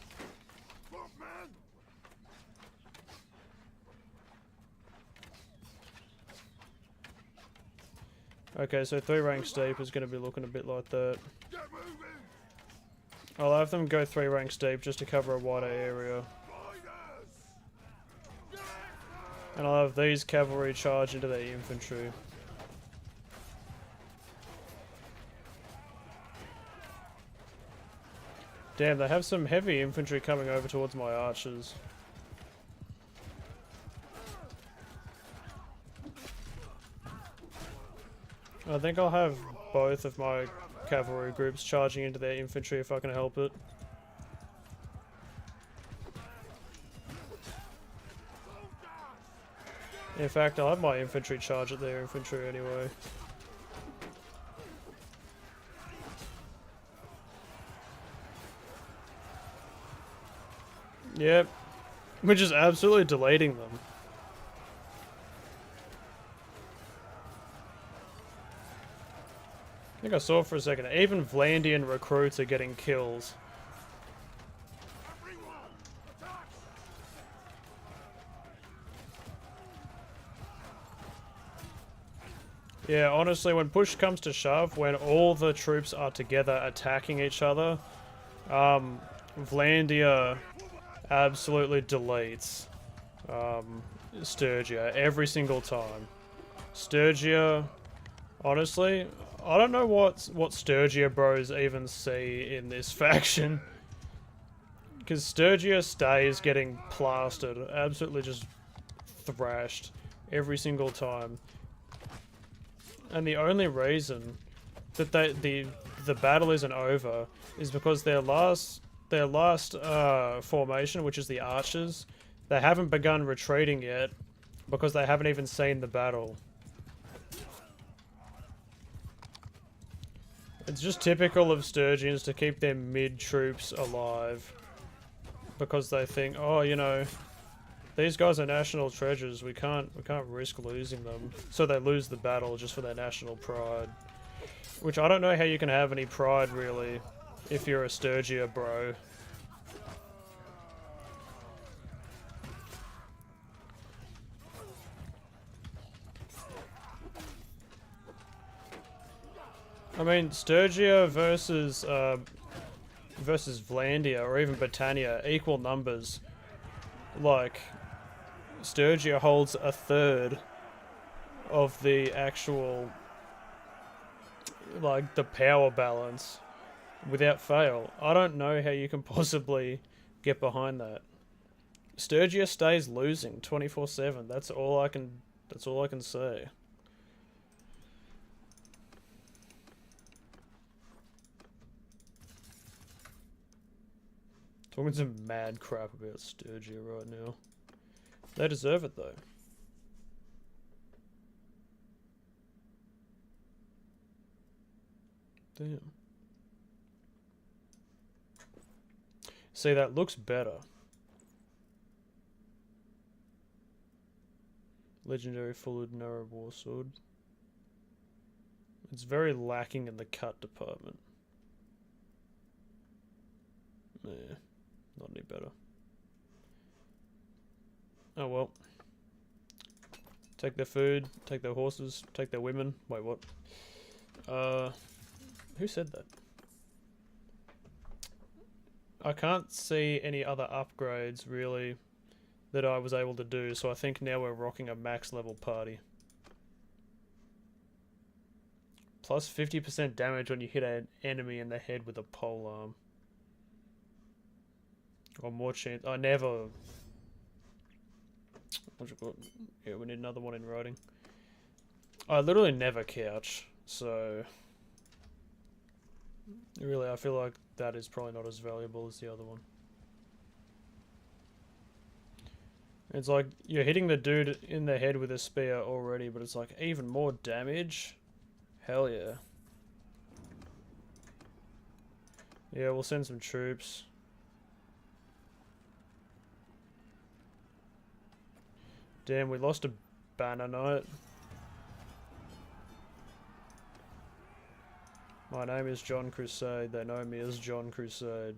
Look, man! Okay, so 3 ranks deep is going to be looking a bit like that. Get moving! I'll have them go 3 ranks deep just to cover a wider area. Riders! Get And I'll have these cavalry charge into their infantry. Damn, they have some heavy infantry coming over towards my archers. I think I'll have both of my cavalry groups charging into their infantry if I can help it. In fact, I'll have my infantry charge at their infantry anyway. Yep. We're just absolutely deleting them. I think I saw for a second, even Vlandian recruits are getting kills. everyone! Attack! Yeah, honestly, when push comes to shove, when all the troops are together attacking each other, Vlandia absolutely deletes Sturgia every single time. Sturgia, honestly, I don't know what Sturgia bros even see in this faction. Because Sturgia stays getting plastered, absolutely just thrashed every single time. And the only reason that the battle isn't over is because their last formation, which is the archers, they haven't begun retreating yet because they haven't even seen the battle. It's just typical of Sturgians to keep their mid troops alive because they think, oh, you know, these guys are national treasures. We can't risk losing them. So they lose the battle just for their national pride. Which I don't know how you can have any pride, really, if you're a Sturgia bro. I mean, Sturgia versus Vlandia, or even Battania, equal numbers. Like, Sturgia holds a third of the actual, like, the power balance without fail. I don't know how you can possibly get behind that. Sturgia stays losing 24/7. That's all I can. That's all I can say. Talking some mad crap about Sturgia right now. They deserve it though. Damn. See, that looks better. Legendary Full Narrow War Sword. It's very lacking in the cut department. Yeah, not any better. Oh well. Take their food, take their horses, take their women. Wait, what? Who said that? I can't see any other upgrades, really, that I was able to do, so I think now we're rocking a max level party. Plus 50% damage when you hit an enemy in the head with a polearm. Or more chance. I never... What's it called? Yeah, we need another one in writing. I literally never couch, so... Really, I feel like that is probably not as valuable as the other one. It's like, you're hitting the dude in the head with a spear already, but it's like, even more damage? Hell yeah. Yeah, we'll send some troops. Damn, we lost a banner knight. My name is John Crusade. They know me as John Crusade.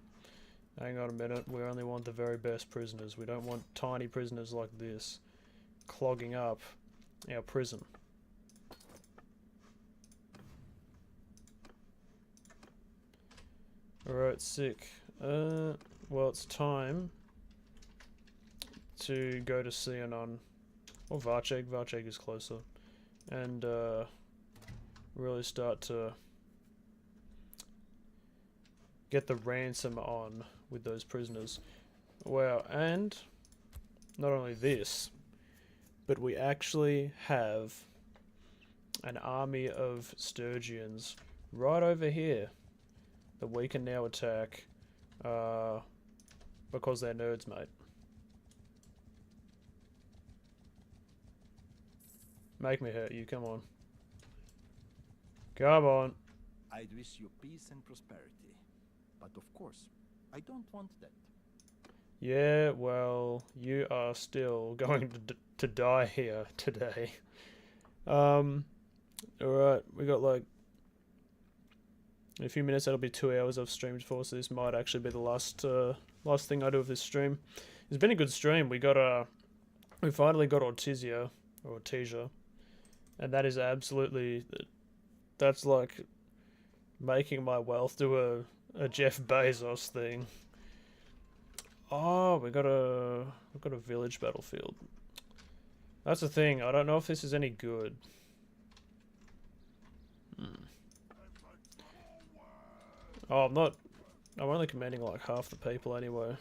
Hang on a minute. We only want the very best prisoners. We don't want tiny prisoners like this clogging up our prison. Alright, sick. Well, it's time to go to Sianon. Or Varcheg. Varcheg is closer. And, really start to get the ransom on with those prisoners. Wow, and not only this, but we actually have an army of Sturgians right over here that we can now attack because they're nerds, mate. Make me hurt you, come on. Come on. I'd wish you peace and prosperity. But of course, I don't want that. Yeah, well, you are still going to die here today. Alright, we got like in a few minutes. That'll be 2 hours I've streamed for, so this might actually be the last thing I do of this stream. It's been a good stream. We finally got Ortizia, or Ortizia, and that is absolutely, that's like making my wealth do a Jeff Bezos thing. Oh, we've got a village battlefield. That's the thing. I don't know if this is any good. Oh, I'm only commanding like half the people anyway.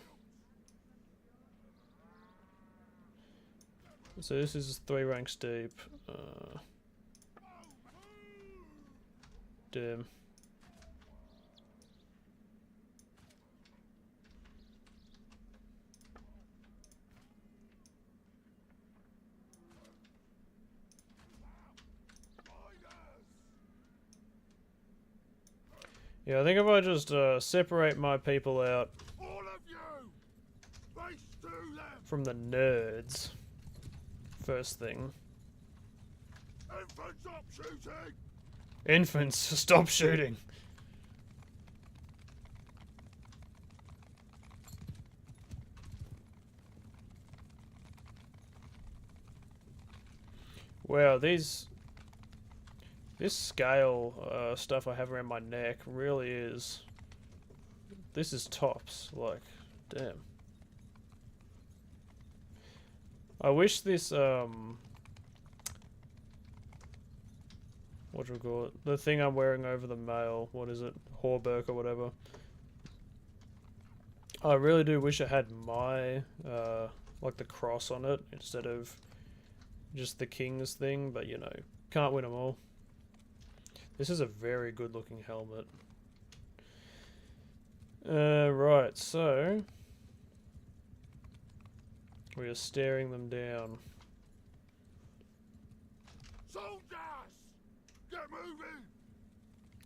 So this is 3 ranks deep. Damn. Yeah, I think if I just separate my people out All of you! Face to them! from the nerds, first thing. Infants, stop shooting! Infants, stop shooting! Wow, this scale stuff I have around my neck really is... This is tops, like, damn. I wish this, what do we call it? The thing I'm wearing over the mail, what is it? Horberk or whatever. I really do wish it had my, like the cross on it instead of just the king's thing, but you know, can't win them all. This is a very good looking helmet. Right, so we are staring them down. Soldiers! Get moving!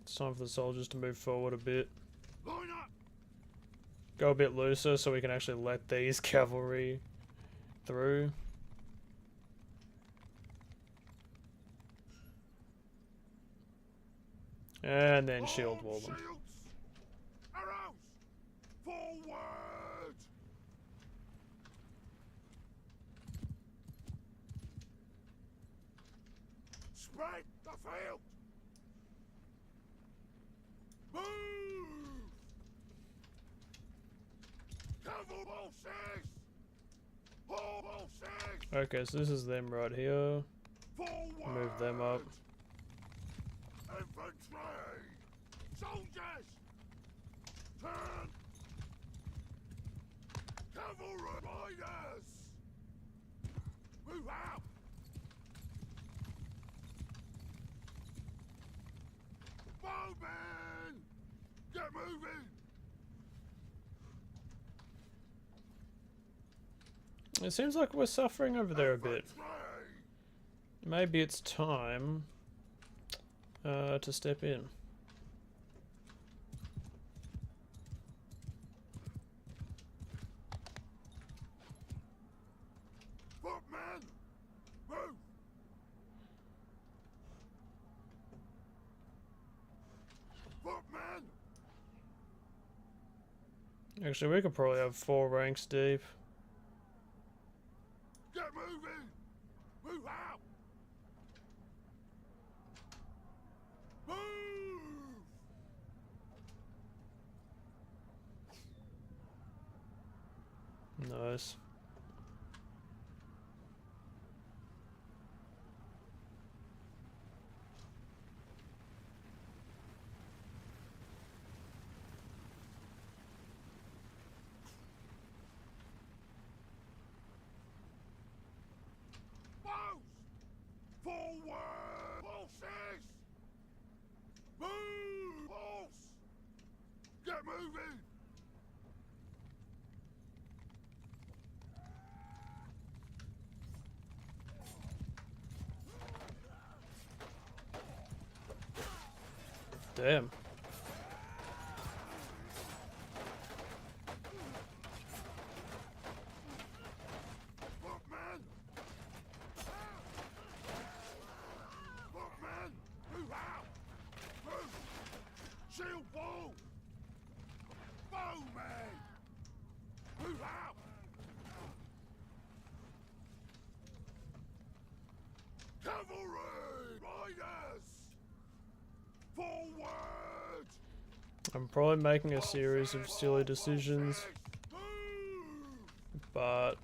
It's time for the soldiers to move forward a bit. Line up! Go a bit looser so we can actually let these cavalry through. And then shield wall them. Shields! Arrows! Forward! Spread the field! Move! Cavalry horses! Horses! Okay, so this is them right here. Forward! Move them up. Infantry! Soldiers! Turn! Cavalry riders! Move out! Bowmen! Get moving! It seems like we're suffering over there a bit. Infantry! Maybe it's time to step in. Footmen! Move! Footmen! Actually, we could probably have 4 ranks deep. Get moving! Move out! Move! Nice. Bows! Forward! Horses! Move! Horse! Get moving! Damn. Footmen! Footmen! Move out! Move! Shield wall! Bowmen! Move out! Cavalry! Riders! Forward! I'm probably making a series of silly decisions, Move! but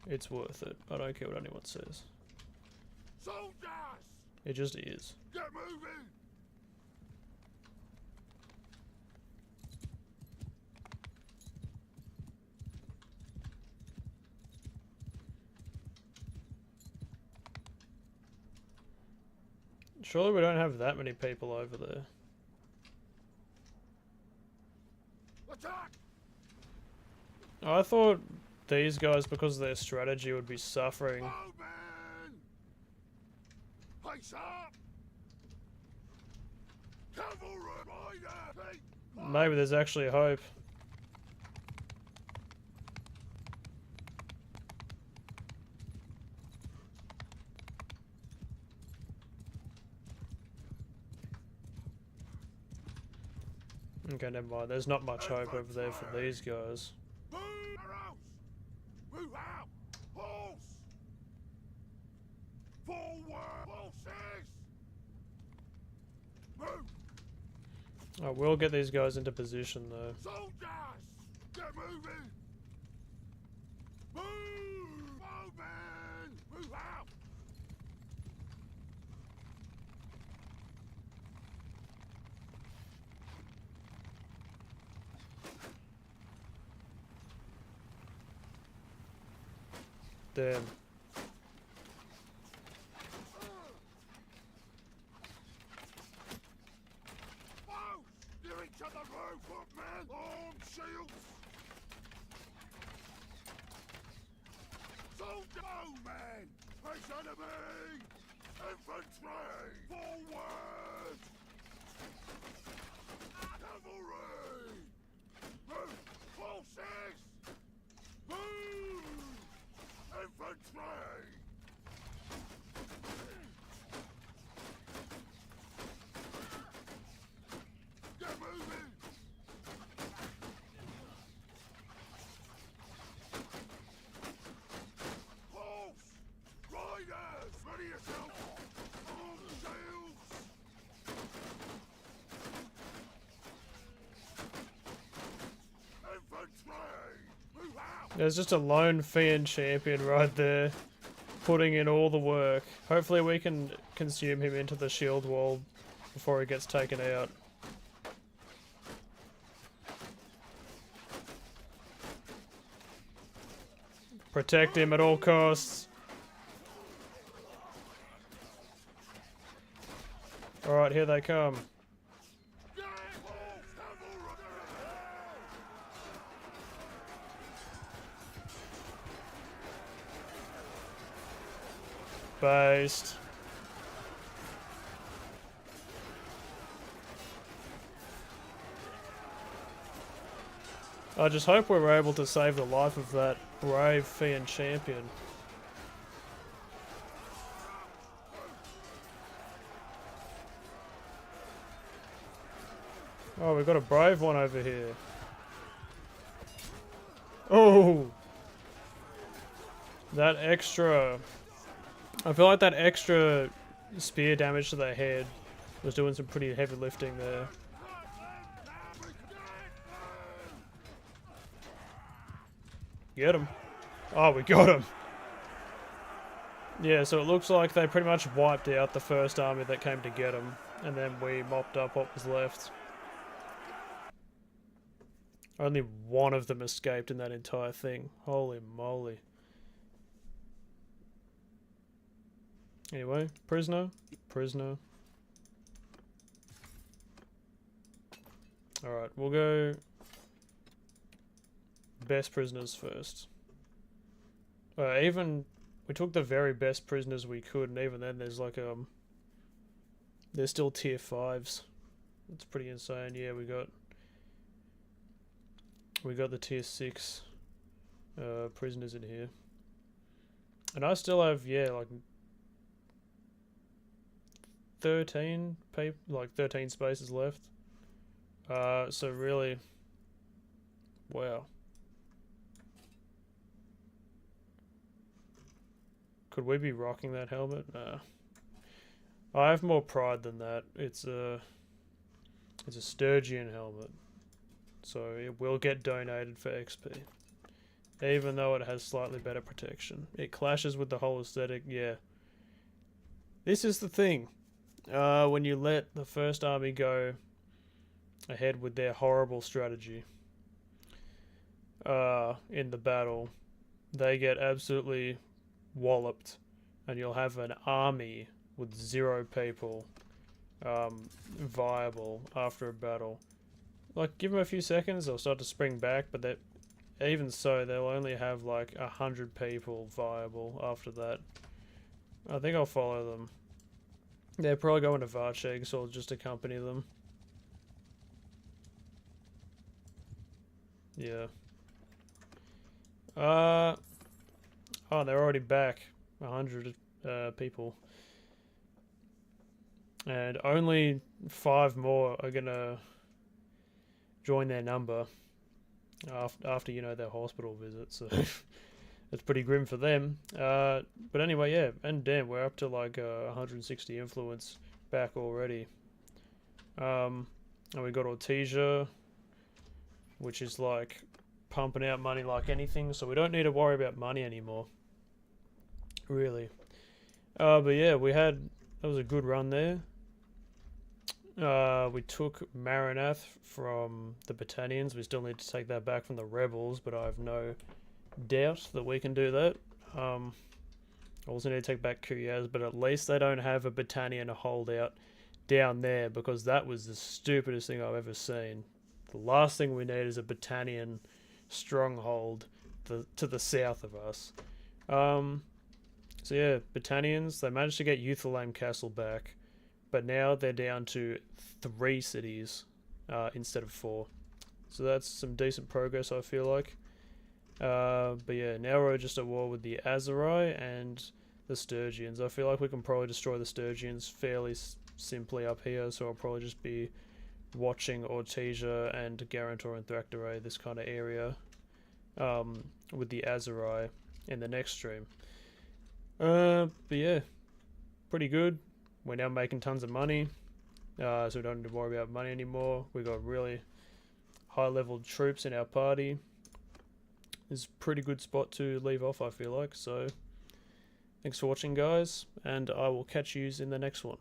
it's worth it. I don't care what anyone says. Soldiers! It just is. Get moving! Surely we don't have that many people over there. Attack! Oh, I thought these guys, because of their strategy, would be suffering. Bowmen! Face up! Cavalry rider! Keep Maybe there's actually hope. Okay, never mind. There's not much hope over there for these guys. Move! Arrows! Move out! Horse! Forward! Horses! Move! I will get these guys into position though. Soldiers! Get moving! Move! Bowmen! Move out! Damn. Whoa! Steering to the roof, footman! Arm shields! Soldier! Oh, man! Face enemy! Infantry! Forward! Cavalry! Move! Forces! Move! Infantry! Get moving! Horse! Riders! Ready yourself! Arm shields! Infantry! Move out! There's just a lone Fiend champion right there, putting in all the work. Hopefully we can consume him into the shield wall before he gets taken out. Protect him at all costs. Alright, here they come. Get horse! Cavalry! Based. I just hope we're able to save the life of that brave Fiend champion. Oh, we've got a brave one over here. Oh! That extra... I feel like that extra spear damage to the head was doing some pretty heavy lifting there. Get him. Oh, we got him. Yeah, so it looks like they pretty much wiped out the first army that came to get him, and then we mopped up what was left. Only one of them escaped in that entire thing. Holy moly. Anyway, prisoner. Prisoner. Alright, we'll go best prisoners first. Even we took the very best prisoners we could, and even then there's like there's still tier 5s. That's pretty insane. Yeah, we got the tier 6 prisoners in here. And I still have, yeah, like 13 spaces left. So really, wow. Could we be rocking that helmet? Nah. I have more pride than that. It's a Sturgian helmet, so it will get donated for XP, even though it has slightly better protection. It clashes with the whole aesthetic. Yeah. This is the thing. When you let the first army go ahead with their horrible strategy in the battle, they get absolutely walloped, and you'll have an army with 0 people viable after a battle. Like, give them a few seconds, they'll start to spring back, but even so, they'll only have like 100 people viable after that. I think I'll follow them. They're probably going to Varcheg, so I'll just accompany them. Yeah. Oh, they're already back. 100 people. And only 5 more are gonna join their number after you know, their hospital visit, so it's pretty grim for them. But anyway, yeah, and damn, we're up to like 160 influence back already. And we got Ortesia, which is like pumping out money like anything, so we don't need to worry about money anymore, really. But yeah, that was a good run there. We took Marinath from the Battanians. We still need to take that back from the rebels, but I have no doubt that we can do that. Also need to take back Kuyaz, but at least they don't have a Battanian holdout down there, because that was the stupidest thing I've ever seen. The last thing we need is a Battanian stronghold to the south of us. So yeah, Battanians, they managed to get Euthelame Castle back, but now they're down to 3 cities instead of 4. So that's some decent progress, I feel like. But yeah, now we're just at war with the Azurai and the Sturgians. I feel like we can probably destroy the Sturgians fairly simply up here, so I'll probably just be watching Ortesia and Garantor and Thraktere, this kind of area, with the Azurai in the next stream. But yeah, pretty good. We're now making tons of money, so we don't need to worry about money anymore. We got really high-level troops in our party. It's a pretty good spot to leave off, I feel like. So, thanks for watching, guys, and I will catch yous in the next one.